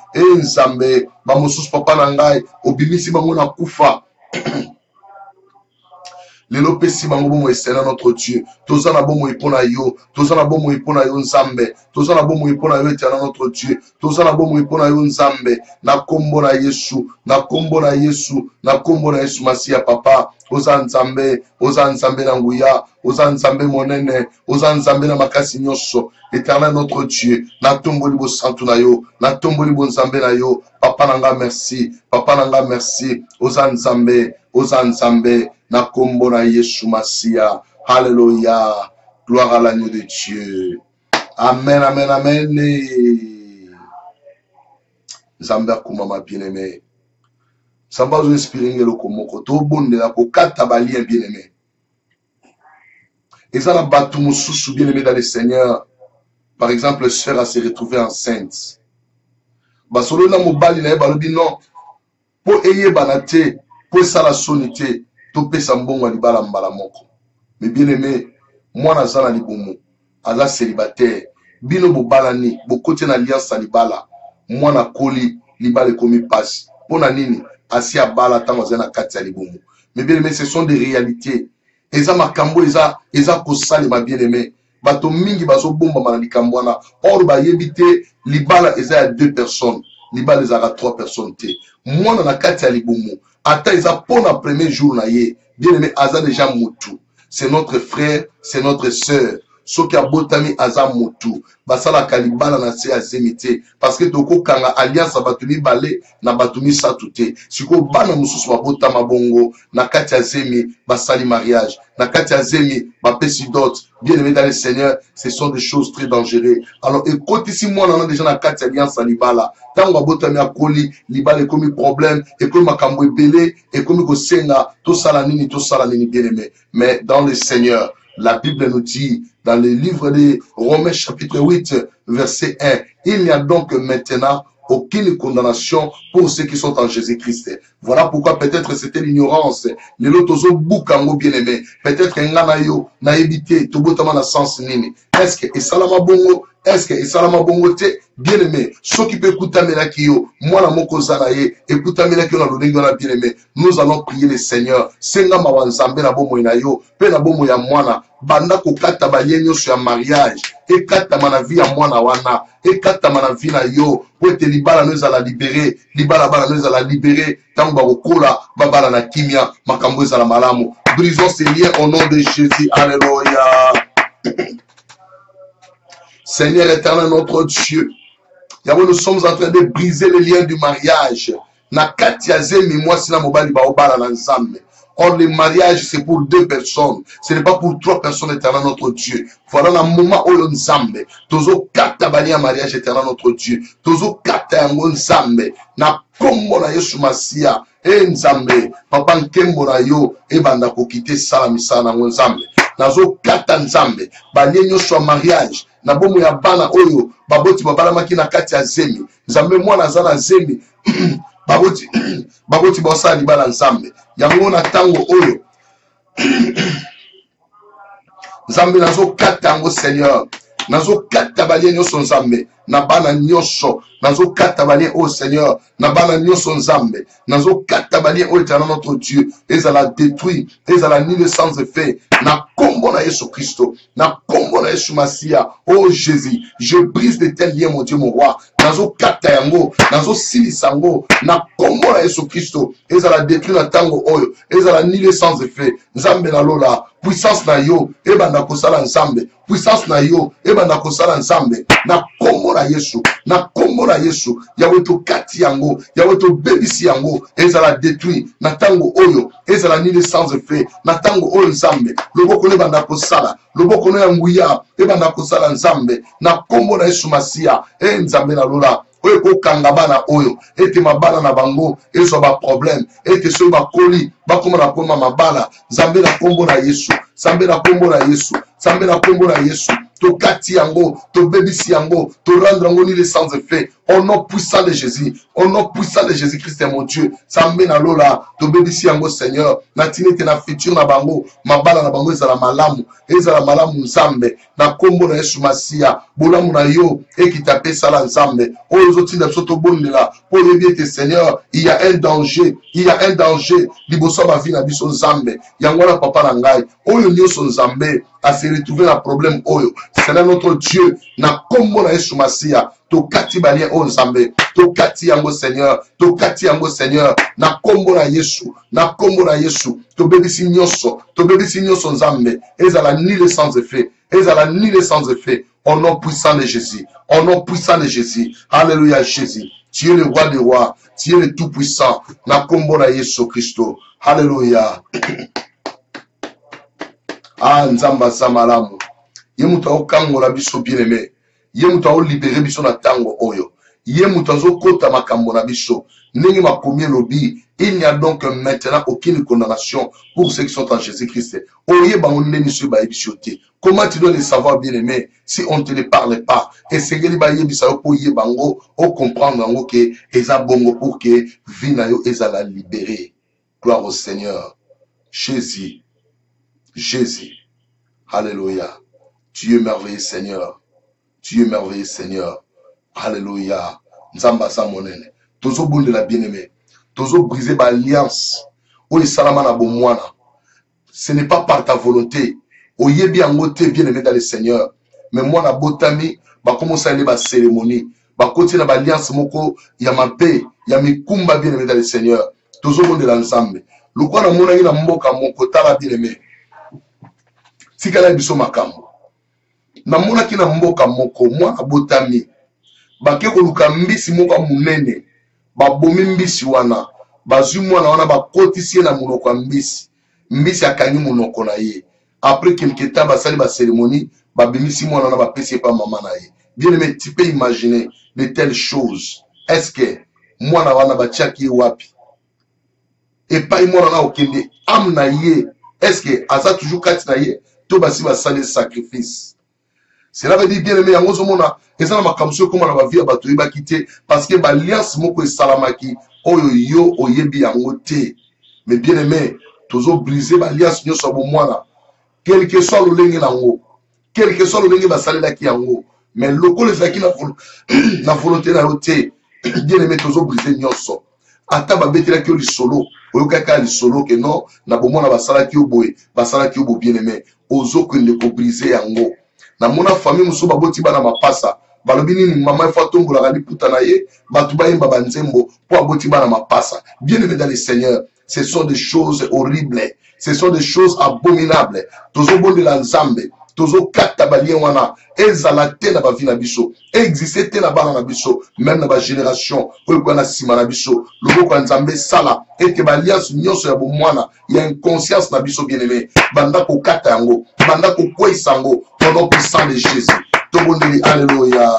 bamosusu papa na ngai obimisi bango na kufa lelo pesi bango bomo esena notre Dieu toza na bomo ipona yo nzambe toza na bomo ipona yo etana notre Dieu toza na bomo ipona yo nzambe na kombo na yesu masia papa oza nzambe na nguya oza nzambe monene oza nzambe na makasi nyonso éternel notre Dieu natomboli bosantu na yo natomboli bonzambe na yo papa nanga merci oza nzambe na kombo na Yesu Masia. Alléluia. Gloire à l'agneau de Dieu. Amen. Nzambe akumama bien-aimé. Samba zo inspirer le komoko to bonde la kokata balien bien-aimé. Ezala batu mususu bien-aimé dans le Seigneur. Par exemple, sœur a se retrouver enceinte. Basolo na mobali na balobi non. Po eye banate, po sala sonité. Topesa mbongo libala mbala moko. Mais bien aimé, moi nazala libumu, aza célibataire, bino bobalani, bokote na alliance libala, moi na koli libala komi passe. Pona nini, asi abala tango zena kati ya libumu. Mais bien aimé, ce sont des réalités. Eza makambo eza kosali ma bien aimé. Bato mingi bazo bomba mana likambo wana. Or ba yebite libala eza ya 2 personnes, libala eza ya 3 personnes te. Moi na kati ya libumu. Ata isa pour le premier jour na ye, bien aimé, aza déjà mutu. C'est notre frère, c'est notre sœur. So qui a botami aza mutu. Basala kalibala na se azemite. Parce que toko kanga alliance batumi bale na batumi satute. Siko bana mususu babotama bongo na kati azemi basali mariage. Na kati azemi bapesi dot. Bien aimé dans le Seigneur, ce sont des choses très dangereuses. Alors écoute ici moi on a déjà na kati alliance libala. Tant babotami akoli libala comme problème et comme makambo ebele et comme ko senga to sala nini bien aimé. Mais dans le Seigneur, la Bible nous dit dans le livre de Romains chapitre 8 verset 1, il n'y a donc maintenant aucune condamnation pour ceux qui sont en Jésus-Christ. Voilà pourquoi peut-être c'était l'ignorance. Les lotozo boukango bien aimé. Peut-être ngana yo na évité to botama na sens nini. Est-ce que salama bongo? Est-ce que salama bongo te bien aimé? Ceux qui peut écouter melakio, moi la moko zanaye, écouter melakio na lolingo na bien aimé. Nous allons prier le Seigneur. Senga mawanzambe na bomo ina yo, pe na bomo ya mwana. Banda kokata bayenyo sur mariage. Ekata mana vie ya mwana wana. Ekata mana vie na yo. Pour te libala nous à la libérer. Libala bala nous à la libérer. Tango bakola babala na kimia. Makambo za la malamu. Brisons ces liens au nom de Jésus. Alléluia. Seigneur éternel notre Dieu. Nous sommes en train de briser les liens du mariage. Na kati ya zemi mwasi na mobali baobala na nzambe. Or, le mariage, c'est pour 2 personnes. Ce n'est pas pour 3 personnes, éternel notre Dieu. Voilà le moment où l'on nzambe. Tozo kata bani ya mariage, éternel notre Dieu. Tozo kata yango nzambe. Na kombo na Yesu Masia. Nzambe. Papa nkembo na yo. Banda kokite sala misala na nzambe. Nazo kata nzambe. Bani nyoswa mariage. Na bomo ya bana oyo. Baboti babala maki na kati ya zemi. Nzambe mwana zana zemi. Baboti bosa libala nzambe. Yango na tango oyo. Nzambe nazo kata yango Seigneur. Nazo kata balien nyonso nzambe. Na bana nyonso. Nazo kata balien oh Seigneur. Na bana nyonso nzambe. Nazo kata balien oh éternel notre Dieu. Ezala détruit. Ezala nul sans effet. Na kombo na Yesu Christo. Na kombo na Yesu Masia. Oh Jésus. Je brise de tels liens mon Dieu mon roi. Nazo kata yango. Nazo silisa yango. Na kombo na Yesu Christo. Ezala détruit na tango oyo. Ezala nul sans effet. Nzambe na lola. Puissance na yo. Ebanda kosala nzambe. Puissance na yo. Ebanda kosala nzambe. Na kombo na Yesu, na kombo na Yesu, Yahweh to kati yango, Yahweh to bebisi yango, ezala détruit, na tango oyo, ezala nini sans effet, na tango oyo nzambe, loboko ne banda kosala, loboko ne yanguya, ebanda kosala nzambe, na kombo na Yesu Masia, nzambe na lola, oyo kokanga bana oyo, ete mabala na bango, ezo ba problème, ete so ba koli, bakoma na poma mabala, nzambe na kombo na Yesu, nzambe na kombo na Yesu, nzambe na kombo na Yesu, to kati yango, to bebisi yango, to rendre yango ni sans effet, au nom puissant de Jésus, au nom puissant de Jésus-Christ mon Dieu, nzambe na lola, to bebisi yango Seigneur, na tinete na futur na bango, mabala na bango ezala malamu nzambe, na kombo na Yesu Masia, bolamu na yo, ekitape sala nzambe, oyo zotinda soto bondela, pour yebiete Seigneur, il y a un danger, liboso ba vie na biso nzambe, yango na papa na ngai, oyo nyonso nzambe, a se retrouver na problème oyo, c'est notre Dieu, na kombo na Yesu Masia, to kati balien o nzambe, to kati yango Seigneur, na kombo na Yesu, to bebisi nyonso nzambe, ezala nul sans effet, au nom puissant de Jésus, alléluia Jésus, tu es le roi des rois, tu es le tout puissant, na kombo na Yesu Christo, alléluia. Ah, nzamba samalamu. Ye mutu aokangola biso bien-aimé. Ye mutu aolibere biso na tango oyo. Ye mutu azokota makambo na biso. Ndenge makomi lobi, il n'y a donc maintenant aucune condamnation pour ceux qui sont en Jésus-Christ. Oye bango ndeni so ba ebisote. Comment tu dois le savoir bien-aimé si on ne te le parle pas? Et c'est que ba yebisa yo po ye bango o comprendre ngo ke eza bongo pour que vie na yo ezala libérée. Gloire au Seigneur. Jésus, alléluia, tu es merveilleux Seigneur, alléluia, nzamba sa monene, tozo bonde la bien-aimé, tozo briser ba alliance, oye salama na bomwana, ce n'est pas par ta volonté, oye bien ngote bien-aimé dans le Seigneur, mais moi na botami, ba commencer à aller ba cérémonie, ba côté na ba alliance moko, ya ma paix, ya mikumba bien-aimé dans le Seigneur, tozo bonde la nzambe, lukwa na mona na mboka moko tala bien-aimé, tikala biso makambo na mona kina mboka moko mwa abotami bake koluka mbisi moko munene babomi mbisi wana bazwi mwana wana bakotisi na munoko mbisi akangi munoko na ye après quelque temps basali ba cérémonie babimisi mwana wana bapesi pa mama na ye. Bien aimé, tu peux imaginer de telles choses. Est-ce que mwana wana batiaki wapi et pas mwana na okende am na ye, est-ce que aza toujours kati na ye to basi basali sacrifice? Cela veut dire bien aimé yango zomona ezana makamso koma na ba vie bato yeba kité parce que ba alliance moko esalamaki oyo yo oyebi yango te. Mais bien aimé tozo briser ba alliance nyoso bo mwana quel que soit le lenge nango, quel que soit le lenge basali la ki yango, mais loko le zaki na volonté na yo te. Bien aimé tozo briser nyoso ata ba betela ki lisolo oyo kaka lisolo ke non na bomona basala ki oboye basala ki obo bien aimé ozo ko ne ko briser yango na mona famille muso baboti bana mapasa balobi nini mama ifo tombola kali puta na ye batu ba yemba banzembo po aboti bana mapasa. Bien aimé dans le Seigneur, ce sont des choses horribles, ce sont des choses abominables. Tozo bonde la nzambe tozo kata balien wana ezala te na ba vie na biso exister te na bana na biso même na ba génération oyo kwa na sima na biso loboko nzambe sala ete ba alliance nyonso ya bomwana ya inconscience na biso bien aimé banda ko kata yango banda ko kwesa yango au nom puissant de Jésus. Tobondeli alléluia.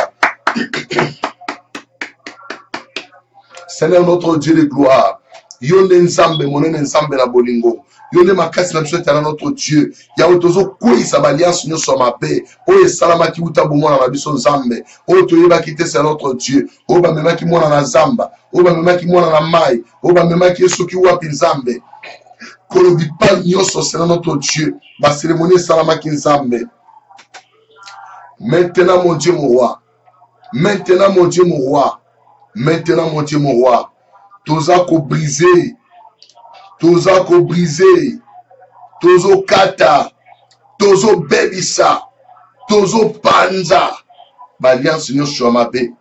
Seigneur notre Dieu de gloire, yonde nzambe monene nzambe na bolingo yonde makasi na biso tala notre Dieu ya tozo kwisa ba alliance nyonso mabe oyo salama ki uta bomona na biso nzambe oyo toyeba ki te c'est notre Dieu oyo ba memaki mona na zamba oyo ba memaki mona na mai oyo ba memaki yesu ki wapi nzambe kolobi pa nyonso c'est notre Dieu ba cérémonie salama ki nzambe. Maintenant mon Dieu mon roi, maintenant mon Dieu mon roi, maintenant mon Dieu mon roi, toza ko briser, tozo kata, tozo bebisa, tozo panza, baliance nyonso mabe,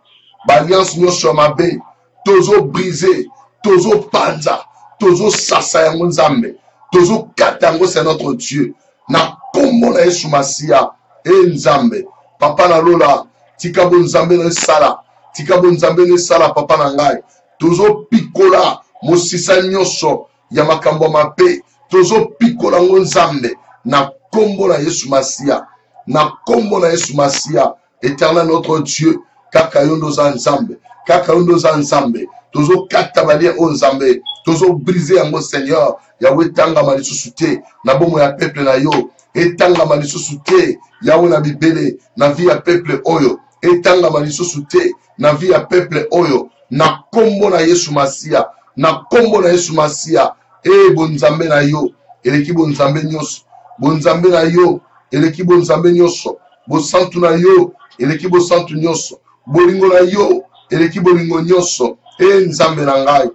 baliance nyonso mabe, tozo briser, tozo panza, tozo sasa yango nzambe, tozo kata yango c'est notre Dieu, na kombo na Yesu Masia, e nzambe, papa na lola, tika bonzambe na sala, tika bonzambe na sala papa na ngai. Tozo pikola mosisa nyonso ya makambo mabe, tozo pikola ngonzambe na kombo na Yesu Masia, na kombo na Yesu Masia. Éternel notre Dieu, kaka yondo za nzambe, kaka yondo za nzambe, tozo katabalia o nzambe, tozo briser yango Seigneur, yawe tanga malisusu te na bomo ya peuple na yo, etanga malisusu te yawe na bibele na vie ya peuple oyo, etanga malisusu te na vie ya peuple oyo, na kombo na Yesu Masia, na kombo na Yesu Masia. Bonzambe na yo, eleki bonzambe nyonso, bonzambe na yo, eleki bonzambe nyonso, bosantu na yo, eleki bosantu nyonso, bolingo na yo, eleki bolingo nyonso. Nzambe na ngai,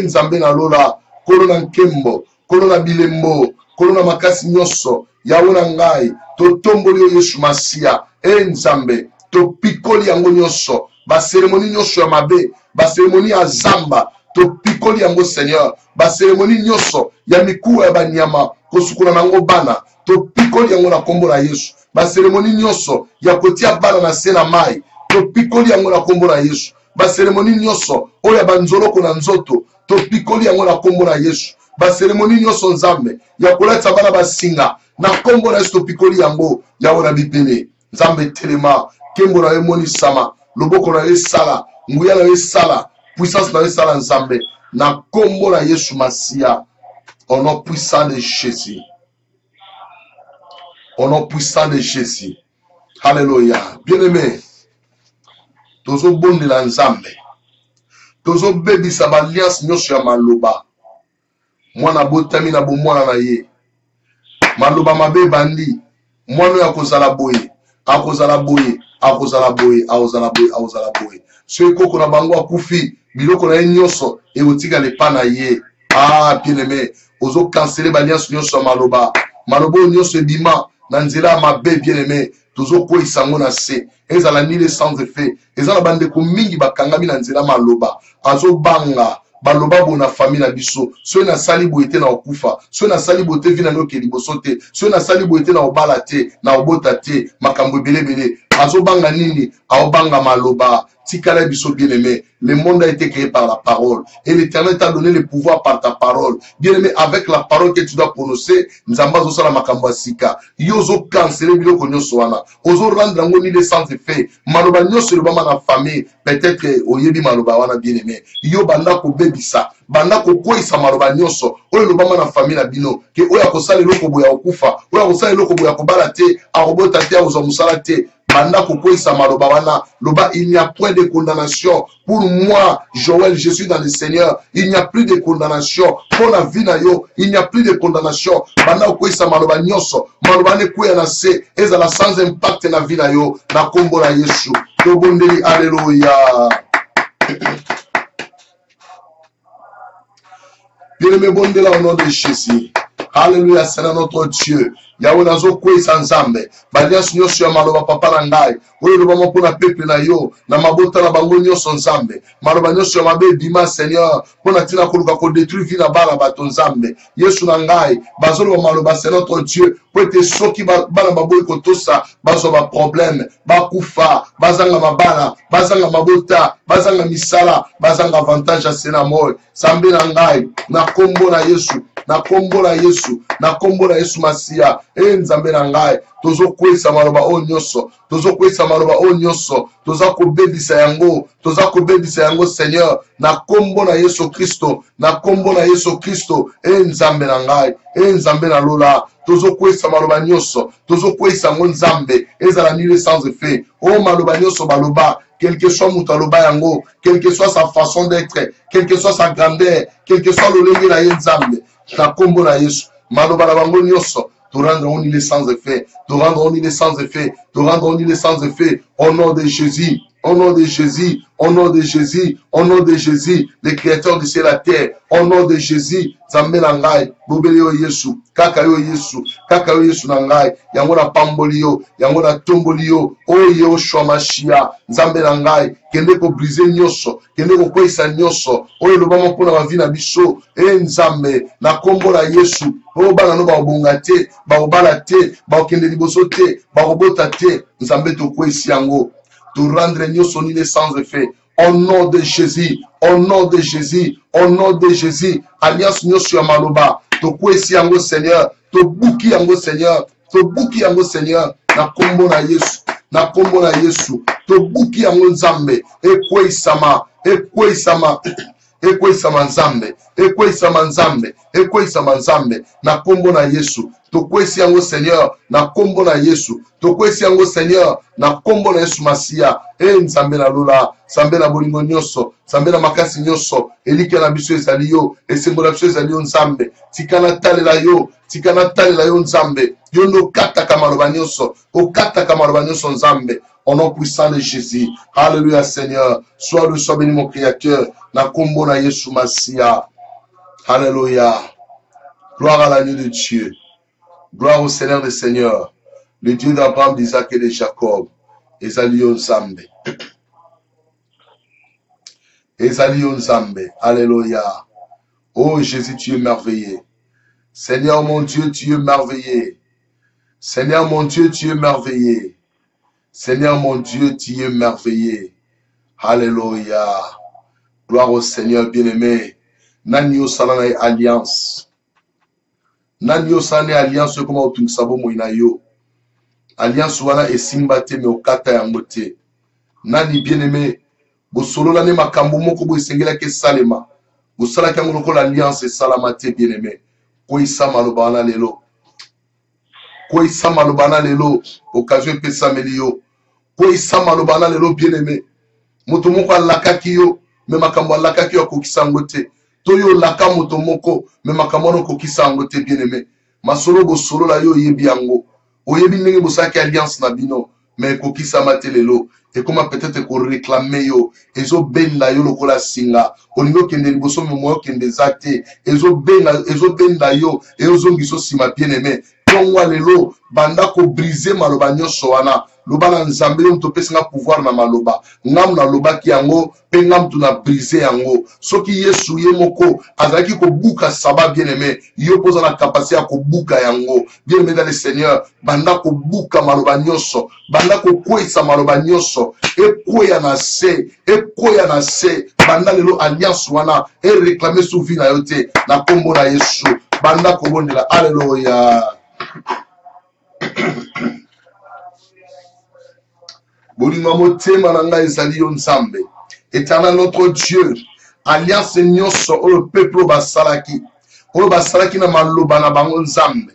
nzambe na lola, kolo na nkembo, kolo na bilembo, kolo na makasi nyonso, yawe na ngai, totomboli yo Yesu Masia. Nzambe, topikoli yango nyonso, ba seremoni nyonso ya mabe, ba seremoni ya zamba, topikoli yango Seigneur, ba seremoni nyonso ya mikuwa ya banyama, kosukuna nango bana, topikoli yango na kombo na Yesu. Ba seremoni nyonso ya kotia bana na se na mai, topikoli yango na kombo na Yesu. Ba seremoni nyonso oya banzoloko na nzoto, topikoli yango na kombo na Yesu. Ba seremoni nyonso nzambe ya koleta bana basinga, na kombo na Yesu topikoli yango yawe na bibele. Nzambe telema, kembo na emoni sama, loboko na sala, nguya na sala, puissance na sala nzambe, na kombo na Yesu Masia. Au nom puissant de Jésus. Au nom puissant de Jésus. Alléluia. Bien-aimé, tozo bonde la nzambe, tozo bebi sa alliance nyonso ya maloba, mwana botami na bomwana na ye, maloba mabe bandi, mwana ya kozala boye, akozala boye, akozala boye, akozala boye, akozala boye. So ekoko na bango akufi, biloko na ye nyonso ekotika lepa na ye. Bien-aimé, ozo cancele ba alliance nyonso ya maloba, maloba nyonso ebima na nzela mabe. Bien-aimé, tozo ko isango na se, ezala nile sans effet, ezala bande ko mingi bakangami na nzela maloba, azo banga baloba bona famille na biso, so na sali boete na okufa, so na sali boete vina no ke liboso te, so na sali boete na obala te, na obota te, makambo belebele, azo banga nini, aobanga maloba. Tikala biso bien-aimé, le monde a été créé par la parole et l'Éternel t'a donné le pouvoir par ta parole. Bien-aimé, avec la parole que tu dois prononcer, nzamba zo sala makambo sika. Yozo canceler biloko nyonso wana. Ozo rendre ngo ni les sans effet. Maloba nyonso le bama na famille, peut-être oyebi maloba wana bien-aimé. Yo banda ko bebisa, banda ko koisa maloba nyonso. Oyo le bama na famille na bino, ke oya ko sala loko boya okufa, oya ko sala loko boya ko balate, arobota te ozo musala te. Il n'y a point de condamnation pour moi, Joël, je suis dans le Seigneur. Il n'y a plus de condamnation pour la vie na yo. Il n'y a plus de condamnation. Banda koisa maloba nyonso, maloba ne kuya na se, ezala sans impact na vie na yo. Na kombo na Yesu. Tobondeli, alléluia. Bien-aimé, bondela au nom de Jésus. Alléluia, Seigneur notre Dieu. Yahweh nazo kwe sanzambe. Balias nyonso ya maloba papa na ngai. Oyo loba mo pona peuple na yo. Na mabota na bango nyonso nzambe. Maloba nyonso ya mabe bima Seigneur. Pona tina koluka ko détruire vie na bala bato nzambe. Yesu na ngai. Bazolo maloba Seigneur notre Dieu. Po ete soki bana baboyi kotosa. Bazo ba problème. Bakufa. Bazanga mabala. Bazanga mabota. Bazanga misala. Bazanga avantage ya sena moi. Sambe na ngai. Na kombo na Yesu. Na kombo na Yesu. Na kombo na Yesu Masia. Nzambe na ngai. Tozo kwesa maloba o nyonso. Tozo kwesa maloba o nyonso. Toza ko bebisa yango. Toza ko bebisa yango Seigneur. Na kombo na Yesu Kristo. Na kombo na Yesu Kristo. Nzambe na ngai. Nzambe na lola. Tozo kwesa maloba nyonso. Tozo kwesa ngo nzambe. Ezala nile sans effet. O maloba nyonso baloba. Quel que soit Moutaloba yango, quelle que soit sa façon d'être, quelle que soit sa grandeur, quel que soit le levé na Nzambe, na kombo na Yesu, maloba na bango nyonso, te rendre on il sans effet, te rendre on il sans effet, te rendre on il sans effet, au nom de Jésus, au nom de Jésus, au nom de Jésus, au nom de Jésus, le créateur du ciel et la terre, au nom de Jésus, Zambé Nangai, Bobele yo Yesu, Kaka yo Yesu Nangai, yango na pamboli yo, yango na tomboli yo, o Yoshua Mashia, Zambé Nangai, kende ko briser nyonso, kende ko kwesa nyonso, o yo lobama mpona ma vie na biso, Nzambe, na kombo na Yesu, o bana no ba obonga te, ba obala te, ba okende liboso te, ba obota te, Nzambe to kwesi yango. te rendre nyonso nini sans effet. Au nom de Jésus, au nom de Jésus, au nom de Jésus, alliance nyonso ya maloba, to kwesi yango Seigneur, to buki yango Seigneur, to buki yango Seigneur, na kombo na Yesu, na kombo na Yesu, to buki yango Nzambe, ekweisama, ekweisama, ekweisama Nzambe, ekweisama Nzambe, ekweisama Nzambe, na kombo na Yesu, to kwesi yango Seigneur, na kombo na Yesu, to kwesi yango Seigneur, na kombo na Yesu Masia, Nzambe na lola, Nzambe na bolingo nyonso, Nzambe na makasi nyonso, elike na biso ezali yo, esembo na biso ezali yo Nzambe, tikana talela yo, tikana talela yo Nzambe, yo no kataka maloba nyonso, okataka maloba nyonso Nzambe, au nom puissant de Jésus. Alléluia Seigneur, sois béni mon Créateur, na kombo na Yesu Masia. Alléluia. Gloire à l'agneau de Dieu. Gloire au Seigneur des Seigneurs, le Dieu d'Abraham, d'Isaac et de Jacob. Ezali yo Nzambe. Ezali yo Nzambe. Alléluia. Oh Jésus, tu es merveilleux. Seigneur mon Dieu, tu es merveilleux. Seigneur mon Dieu, tu es merveilleux. Seigneur mon Dieu, tu es merveilleux. Alléluia. Gloire au Seigneur bien-aimé. Nani yo salana alliance. Nani yo salana alliance comme autum sabo moina yo. Alliance wana esimba te me okata yango te. Nani bien-aimé. Bosolo lane makambo moko bo esengela ke salema. Bosala kango lokola alliance salama te bien-aimé. Koisa maloba na lelo. Koisa maloba na lelo. Occasion pesa melio. Koisa maloba na lelo bien-aimé. Moto moko alakaki yo. Me makambo alakaki yo kokisa yango te. Toyo laka moto moko. Me makambo no kokisa yango te bien-aimé. Masolo bosolo la yo yebi yango. Oyebi ndenge bosaki alliance na bino. Mais kokisa matelelo. Et comment peut-être qu'on réclame yo. Ezo benda yo lokola singa. Oningo kende liboso memoyo kende zate. Ezo benda yo. Ezo ngiso sima bien-aimé. Tongwa lelo. Banda ko briser maloba nyonso wana. Loba na Nzambe yo mtopesi nga pouvoir na maloba. Ngam na loba ki yango. Pe ngam tu na briser yango. Soki Yesu ye moko. Azaki ko buka saba bien-aimé. Yo posa na capacité ya ko buka yango. Bien-aimé dans le Seigneur. Banda ko buka maloba nyonso. Banda ko kwesa maloba nyonso. Ekoya na se. Ekoya na se. Banda lelo alliance wana. E réclamer sous vie na yote. Na kombo na Yesu. Banda ko bondela. Alléluia. Bolingo motema na ngai ezali yo Nzambe. Éternel notre Dieu, alliance nyonso oyo peuple basalaki. Oyo basalaki na maloba na bango Nzambe.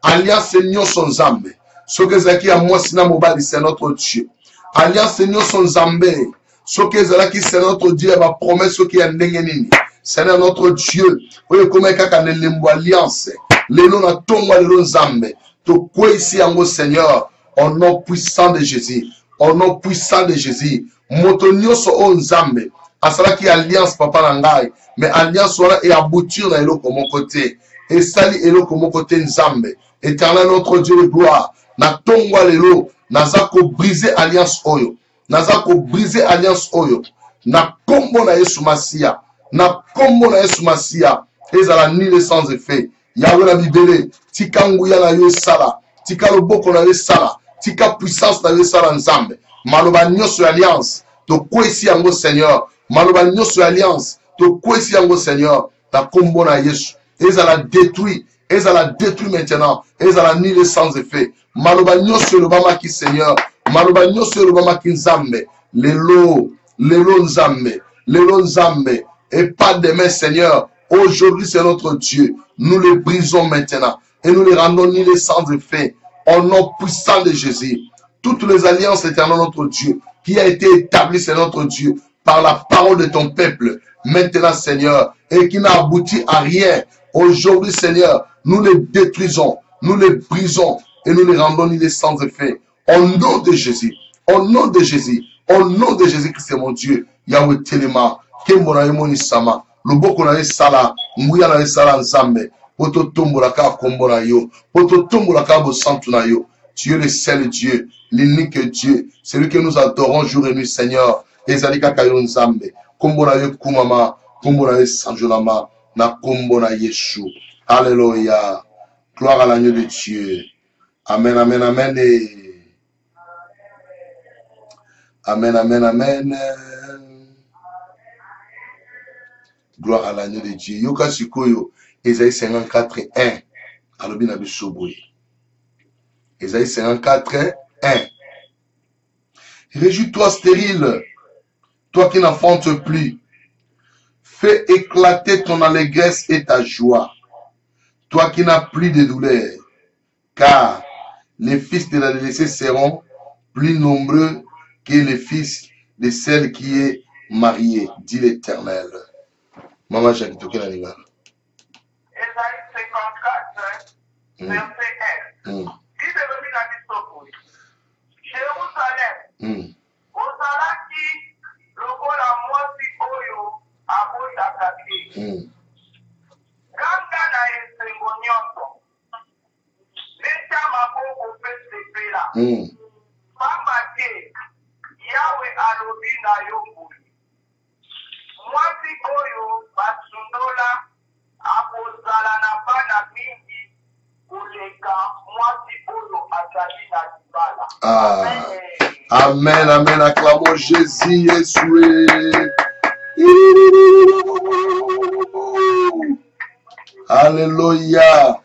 Alliance nyonso Nzambe. Soki ezalaki ya mwasi na mobali, c'est notre Dieu. Alliance nyonso Nzambe. Soki ezalaki c'est notre Dieu ya ba promesse soki ya ndenge nini. Seigneur notre Dieu, oyo komai kaka na lembo alliance. Lelo na tongwa lelo Nzambe. To kwesi yango Seigneur, au nom puissant de Jésus. Au nom puissant de Jésus. Moto nyonso o Nzambe. Asalaki alliance papa na ngai. Mais alliance wana e aboutir na eloko moko te. Et sali eloko moko te Nzambe. Éternel notre Dieu de gloire. Na tongwa lelo. Nazako briser alliance oyo. Nazako briser alliance oyo. Na kombo na Yesu Masia. Na kombo na Yesu Masia. Ezala nile sans effet. Yahweh na bibele. Tika nguya na yo sala. Tika loboko na yo sala. Tika puissance na yo sala Nzambe. Maloba nyonso ya alliance. To kwesi yango Seigneur. Maloba nyonso ya alliance. To kwesi yango Seigneur. Na kombo na Yesu. Ezala détruit. Ezala détruit maintenant. Ezala nile sans effet. Maloba nyonso lobama ki Seigneur. Maloba nyonso lobama ki Nzambe. Lelo Nzambe. Lelo Nzambe. Et pas demain Seigneur. Aujourd'hui c'est notre Dieu. Nous le brisons maintenant. Et nous les rendons nile sans effet. Au nom puissant de Jésus. Toutes les alliances éternelles notre Dieu. Qui a été établi c'est notre Dieu. Par la parole de ton peuple. Maintenant Seigneur. Et qui n'a abouti à rien. Aujourd'hui Seigneur. Nous les détruisons. Nous les brisons. Et nous les rendons nile sans effet. Au nom de Jésus. Au nom de Jésus. Au nom de Jésus-Christ mon Dieu. Yahweh Telema. Kembona yemoni sama. Loboko na sala. Nguya na sala Nzambe. Poto tombola ka kombona yo. Poto tombola ka bo santu na yo. Tu es le seul Dieu. L'unique Dieu. Celui que nous adorons jour et nuit Seigneur. Ezalika kayo Nzambe. Kombona yo kumama. Kombona yo sanjolama. Na kombona Yeshu. Alléluia. Gloire à l'agneau de Dieu. Amen, amen, amen. Et Amen, amen, amen. Gloire à l'agneau de Dieu. Yoka Sikoyo, Esaïe 54, 1. Alobi na biso boye. Esaïe 54, 1. Réjouis-toi stérile, toi qui n'enfantes plus. Fais éclater ton allégresse et ta joie, toi qui n'as plus de douleur, car les fils de la délaissée seront plus nombreux que les fils de celle qui est mariée, dit l'Éternel. Maman Jacques, tu es là. Esaïe 54, verset 1. Dit de remis à Bissoko. Jérusalem, ozalaki lokola mwasi oyo abotaka te. Ganga na esengo nyonso. Leta maboko mpe sepela. Pamba te, Yawe alobi na yo boye. Mwasi oyo basundola akozala na bana mingi koleka mwasi oyo azali na libala. Amen, amen. Acclamons Jésus, Yeshua. Alléluia.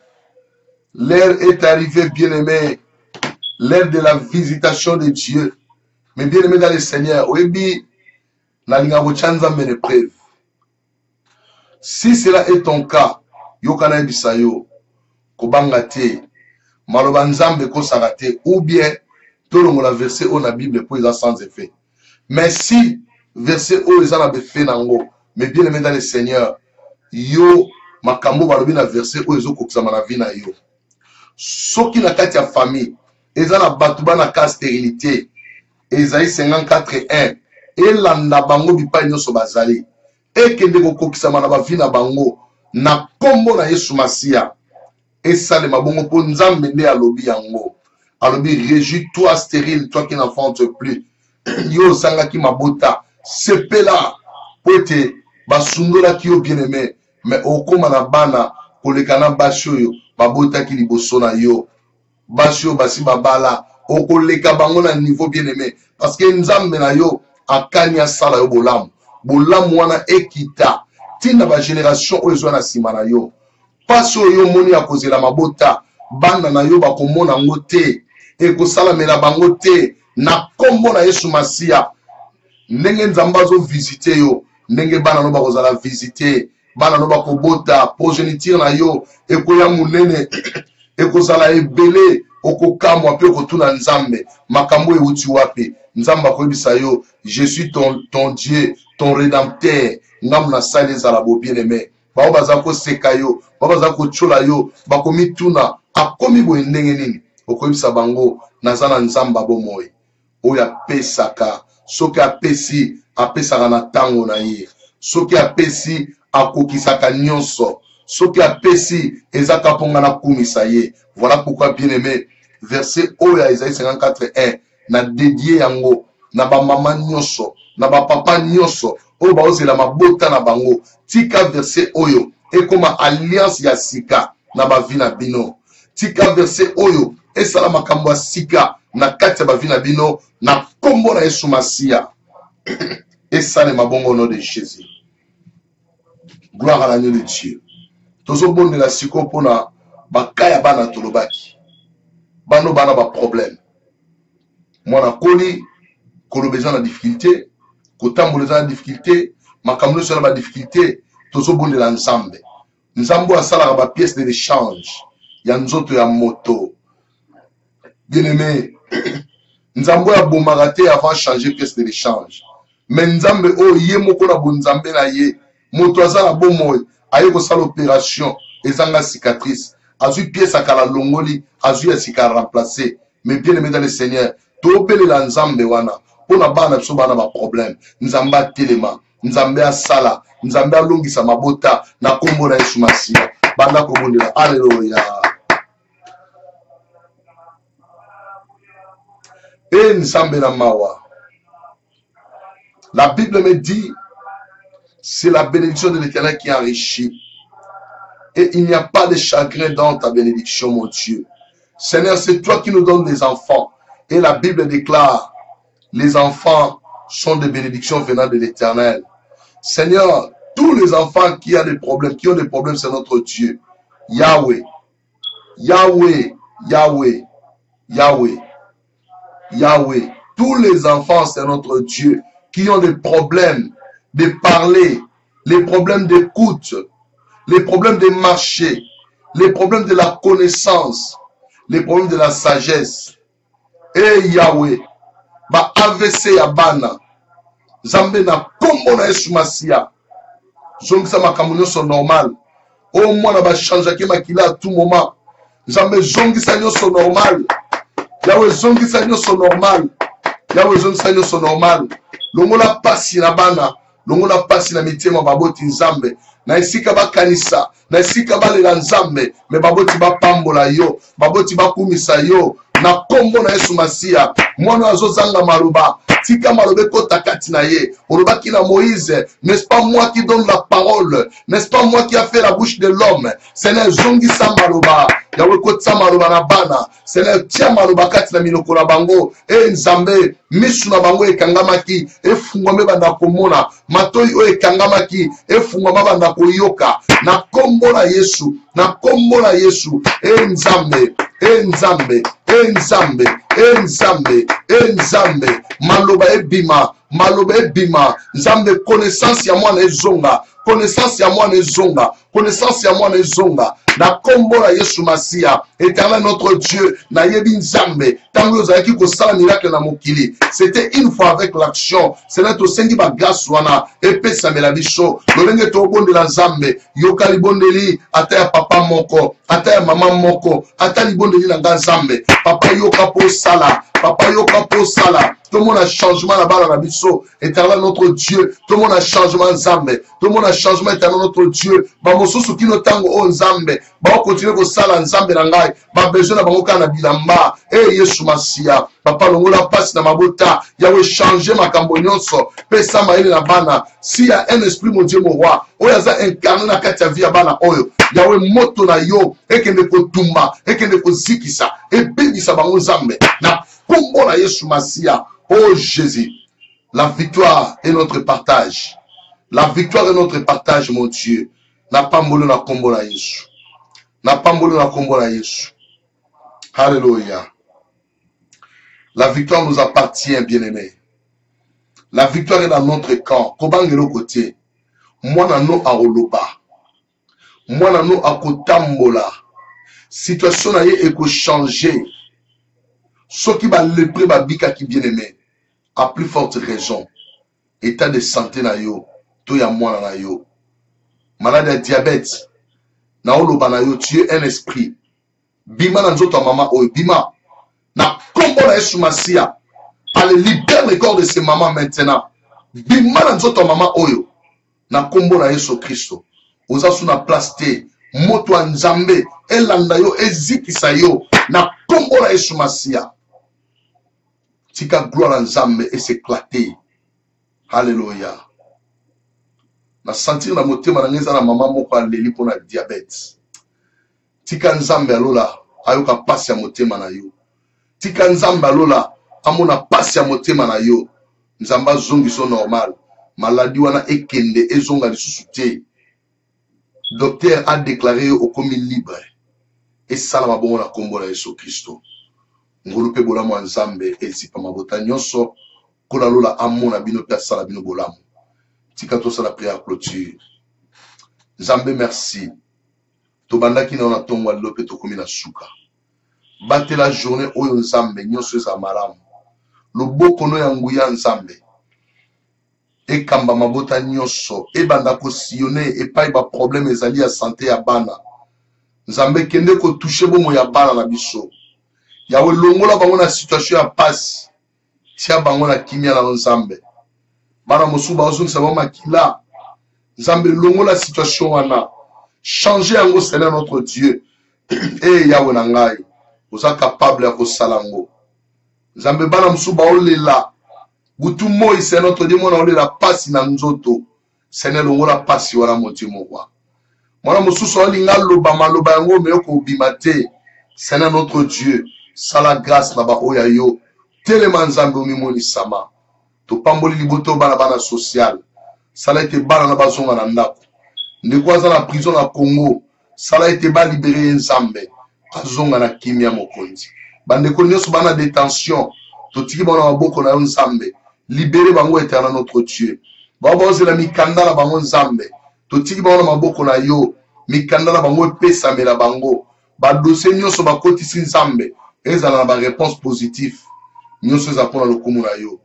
L'heure est arrivée, bien-aimé. L'heure de la visitation de Dieu. Mais bien-aimé dans le Seigneur, Oebi, si cela est ton cas, Yokana Bisayo, Kobangate, Malobanzambe Kosarate, ou bien, tout la verset au la Bible pour les sans effet. Mais si verset au les en fait nango, mais bien aimé dans le Seigneur, yo makambo balobi na verset au les okokisa na vie na yo. Soki na kati ya famille, ezana batuba na ka stérilité. Esaïe 54:1. Elanda bango bipai nyonso bazali. Ekende kokokisa na ba vie na bango na kombo na Yesu Masia. Esale mabongo po nzambe nde alobi yango. Alobi, réjouis-toi stérile, toi qui n'enfantes plus. Yo sangaki mabota, sepela, pote, basundola ki yo bien-aimé, mais okoma na bana, kolekana basho yo, babota ki liboso na yo, basho basi babala, okoleka bango na niveau bien-aimé, parce que nzambe na yo, akanya sala yo bolamu, bolamu wana ekita, tina ba génération oyo na sima na yo, paso yo moni ya kozela mabota, bana na yo bakomona ngo te, ekosalamela bango te na kombo na Yesu Masia. Ndenge nzambe azovisite yo, ndenge bana no bakozala visite, bana no bakobota, progéniture na yo ekoya munene, ekozala ebele, okokamwa pe okotuna nzambe, makambo euti wapi. Nzambe akoyebisa yo, je suis ton Dieu, ton rédempteur, ngamu na sali ezala bo bien-aimé. Bao baza koseka yo, bao baza kochola yo, bakomituna, akomi boye ndenge nini. Okoyebisa bango nazana nzamba bomoi oyo apesaka, soki apesi apesaka na tango na ye, soki apesi akokisaka nyonso, soki apesi ezaka mponga na kumisa ye. Voilà pourquoi bien-aimé, verset oyo ya Esaïe 54:1 na dédié yango na ba mama nyonso, na ba papa nyonso oyo baozela mabota na bango. Tika verset oyo ekoma alliance ya sika na ba vie na bino. Tika verset oyo esala makambo ya sika na kati ya ba vie na bino na kombo na Yesu Masia. Esale mabongo au nom de Jésus. Gloire à l'agneau de Dieu. Tozo bonde la siko pona bakaya bana tolobaki. Bano bana ba problème. Mwana koli kolobeza na difficulté, kotamboleza na difficulté, makambo so na ba difficulté, tozo bonde la nzambe. Nzambo asala ba pièce de l'échange. Ya nzoto ya moto. Bien-aimé, nzambo ya bomagate avant changer pièce de l'échange. Mais nzambe o ye moko na bonzambe na ye, moto azala bomoy, aye ko sala opération, ezanga cicatrice, azui pièce akala longoli, azui ya sika remplacer. Mais bien-aimé dans le Seigneur, to bele la nzambe wana, pona bana biso bana ba problème, nzambe atelema, nzambe asala, nzambe alongisa mabota na kombo na Yesu Masia. Banda ko bondela, alléluia. Et nzambe na mawa. La Bible me dit, c'est la bénédiction de l'Éternel qui enrichit. Et il n'y a pas de chagrin dans ta bénédiction, mon Dieu. Seigneur, c'est toi qui nous donnes des enfants. Et la Bible déclare les enfants sont des bénédictions venant de l'Éternel. Seigneur, tous les enfants qui ont des problèmes, c'est notre Dieu. Yahweh, Yahweh, Yahweh, Yahweh, Yahweh. Tous les enfants, c'est notre Dieu, qui ont des problèmes de parler, les problèmes d'écoute, les problèmes de marcher, les problèmes de la connaissance, les problèmes de la sagesse. Et Yahweh, ba AVC ya bana, Zambe na kombo na Yesu Masia, zongisa makambo nyonso normal. Au moins ba changer ki makila à tout moment. Zambe zongisa nyonso normal. Yahweh zongisa nyonso normal. Yahweh zongisa nyonso normal. Longola pasi na bana, longola pasi na mitema baboti Nzambe. Na esika bakanisa, na esika balela Nzambe, me baboti bapambola yo, baboti bakumisa yo. Na kombo na Yesu Masia, mwana azozanga maluba, tika malobe kota kati na ye, olobaki na Moïse, n'est-ce pas moi qui donne la parole, n'est-ce pas moi qui a fait la bouche de l'homme, Seigneur zongisa maluba, Yahweh kotsa maluba na bana, Seigneur tia maluba kati na minoko na bango, Nzambe, misu na bango ekangamaki, efungwame banda komona, matoi o ekangamaki, efungwama banda koyoka, na kombo na Yesu, na kombo na Yesu, Nzambe, Nzambe, Nzambe, Nzambe, Nzambe, maloba ebima, Nzambe connaissance ya mwana ezonga, connaissance ya mwana ezonga, connaissance ya mwana ezonga, na kombo na Yesu Masia, Éternel notre Dieu, na yebi Nzambe, tango ozalaki kosala miracle na mokili, c'était une fois avec l'action, c'est là tosengi ba grâce wana, epesamela biso, lolenge tobondela Nzambe, yoka libondeli, ata ya papa moko, ata ya mama moko, ata libondeli na Nzambe, papa yoka po sala, papa yoka po sala, tout le monde a changement là-bas dans la biso, Éternel notre Dieu, tout le monde a changement Nzambe, tout le monde a changement Éternel notre Dieu, ba mosusu kino tango o Nzambe, ba continuer ko sala Nzambe na ngai, ba besoin na bango kana bilamba, Yesu Masia, papa longola passe na mabota, Yahweh changer makambo nyonso, pesa maile na bana, si y a un esprit mon Dieu mon roi, oyaza incarné na kati ya vie ya bana oyo, Yahweh moto na yo, ekende ko tumba, ekende ko zikisa, ebebisa bango Nzambe, na kombo na Yesu Masia. Oh Jésus, la victoire est notre partage. La victoire est notre partage, mon Dieu. Na pambolo na kombo na Yesu. Na pambolo na kombo na Yesu. Alléluia. La victoire nous appartient, bien-aimés. La victoire est dans notre camp. Kobangelo côté. Moi nano a oloba. Moi nano a kotambola. Situation na ye eko changer. Ce qui va le prix va bika qui bien-aimé. À plus forte raison, état de santé na yo, to ya mwana na yo, maladie de diabète, na oloba na yo, tu es un esprit, bima na nzoto maman oyo, bima, na kombo na Yesu Masia, allez libère le corps de ces mamans maintenant, bima na nzoto maman oyo, na kombo na Yesu Christo, oza sous na place te, moto a Nzambe, elanda yo, ezikisa yo, na kombo na Yesu Masia. Tika gloire en Nzambe et s'éclater. Alléluia. Na sentir na motema na ngeza na mama moko aleli pona diabète. Tika Nzambe alola ayoka pasi ya motema na yo. Tika Nzambe alola amona pasi ya motema na yo. Nzamba zongi so normal. Maladie wana ekende ezonga lisusu te. Docteur a déclaré au commis libre. Et salama bongo na kombo na Yesu Kristo. Ngolupe bolamu Nzambe esipa mabota nyonso kola lola amona bino pe sala bino bolamu. Tika to sala prière clôture. Nzambe merci. To bandaki na tongwa lope to komi na suka. Bate la journée oyo Nzambe nyonso za malamu. Loboko no ya nguya Nzambe. E kamba mabota nyonso e banda ko sillonner e pa ba problème ezali ya santé ya bana. Nzambe kende ko toucher bomo ya bana na biso. Yahweh longola bango na situation ya passe. Tia bango na kimia na Nzambe. Bana mosuba ozungisa ba makila. Nzambe longola situation wana. Changer yango Seigneur notre Dieu. Eh Yahweh na ngai. Oza capable ya kosalango. Nzambe bana mosuba olela. Butu moi Seigneur notre Dieu mona olela pasi na nzoto. Seigneur longola pasi wana motimo wa. Mwana mosusu olinga loba maloba yango meyoko bimate. Seigneur notre Dieu. Sala grâce là-bas, oya yo, telema nzambe omimoni sama topamboli liboto bana bana social sala ete bana na bazonga na ndako ndeko aza na prison na Congo sala ete balibere ye nzambe azonga na kimia mokonzi bandeko nyonso bana détention totiki bango na maboko na yo nzambe libere bango éternel notre Dieu bao bazela mikanda na bango nzambe totiki bango na maboko na yo mikanda na bango epesamela bango badosie nyonso bakotisi nzambe ezala na baréponse positive nyonso eza mpona lokumu na yo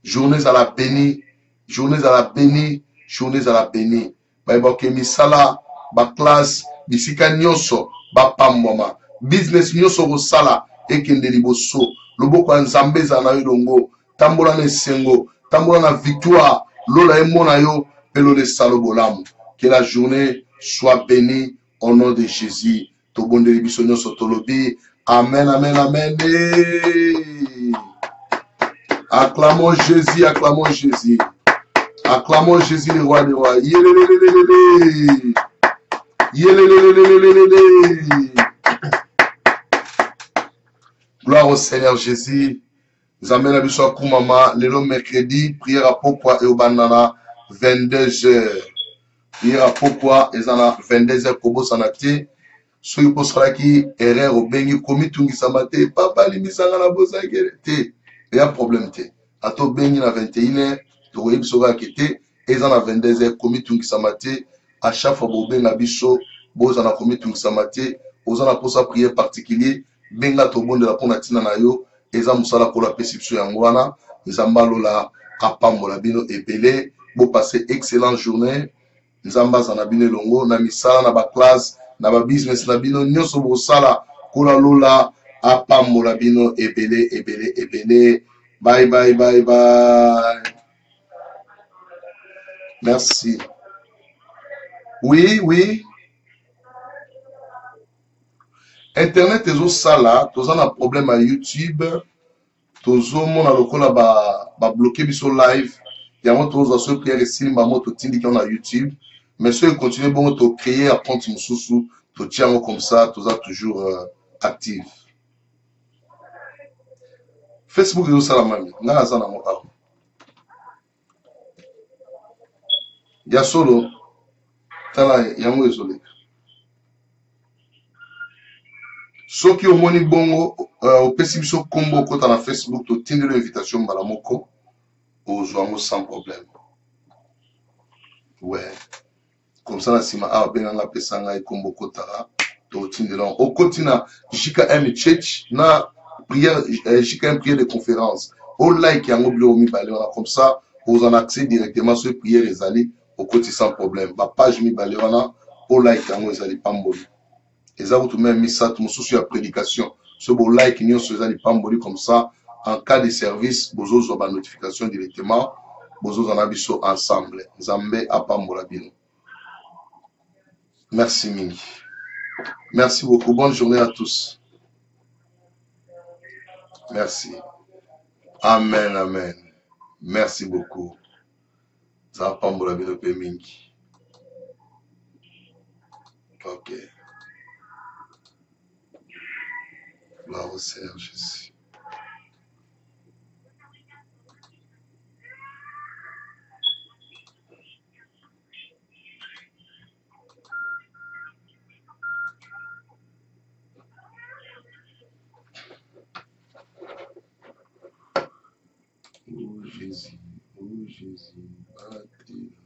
journée ezala béni journée ezala béni journée ezala béni bayebake misala baklasse bisika nyonso bapambwama business nyonso kosala ekende liboso loboko ya nzambe ezala na yo elongo tambola na esengo tambola na victoire lola emona yo mpe lola esala bolamu que la journée soit bénie au nom de Jésus tobondeli biso nyonso tolobi amen amen amen. Acclamons Jésus, acclamons Jésus. Acclamons Jésus, le roi des rois. Yélélélélélélé. Yélélélélélélé. Gloire au Seigneur Jésus. Nous amène à Bissau Koumama, le mercredi, prière à Pokwa et au Banana, 22h. Prière à Pokwa et Zana, 22h, Kobo Sanati. Soyez pour cela qui erreur au Bengi, commis Tungi Samate, papa limisanga na bosa te. Il y a un problème te. Ato Bengi na 21h, to web soga kete, et Zana 22h, commis Tungi Samate, à chaque fois Bobe na biso, boza na commis Tungi Samate, ozana pour sa prière particulier, benga to bon de la ponatina na yo, et Zana musala pour la perception yangwana, Zambalo la apambola bino ebele, bo passer excellente journée. Nzamba za na bino longo na misala na ba classe na ba business na bino nyonso bosala kola lola apambola bino ebele ebele ebele. Bye bye bye bye. Merci. Oui oui. Internet ezo sala toza na problème à YouTube tozo mona lokola ba bloquer biso live yango toza so prière simba moto tindi ki na YouTube. Mais si on continue bon de créer à compte Moussoussou, tu tiens comme ça, tu es toujours actif. Facebook est aussi la même. Il y a solo. Il y a un isolé. Ceux qui ont moni bongo, au pessimisme combo quand on a Facebook, tu tiens l'invitation balamoko aux joueurs sans problème. Ouais. Comme ça, la sima a ben la pesanga et combo kotara. Tu tiens au continent, JKM Church, na prière, JKM prière de conférence. Au like yango bleu mi balé comme ça, vous en accès directement sur prière les allées au côté sans problème. Ma page mi balé au like yango les allées pamboli. Et ça vous tout même mis ça tout mon souci à prédication. Ce beau like ni sur les allées pamboli comme ça. En cas de service, vous avez la notification directement. Vous en avez ensemble. Zambé à pambola bino. Merci Mingi. Merci beaucoup. Bonne journée à tous. Merci. Amen, amen. Merci beaucoup. Ça va pas me laver le Mingi. Ok. Gloire au Seigneur Jésus. Oh Jésus, oh Jésus, active.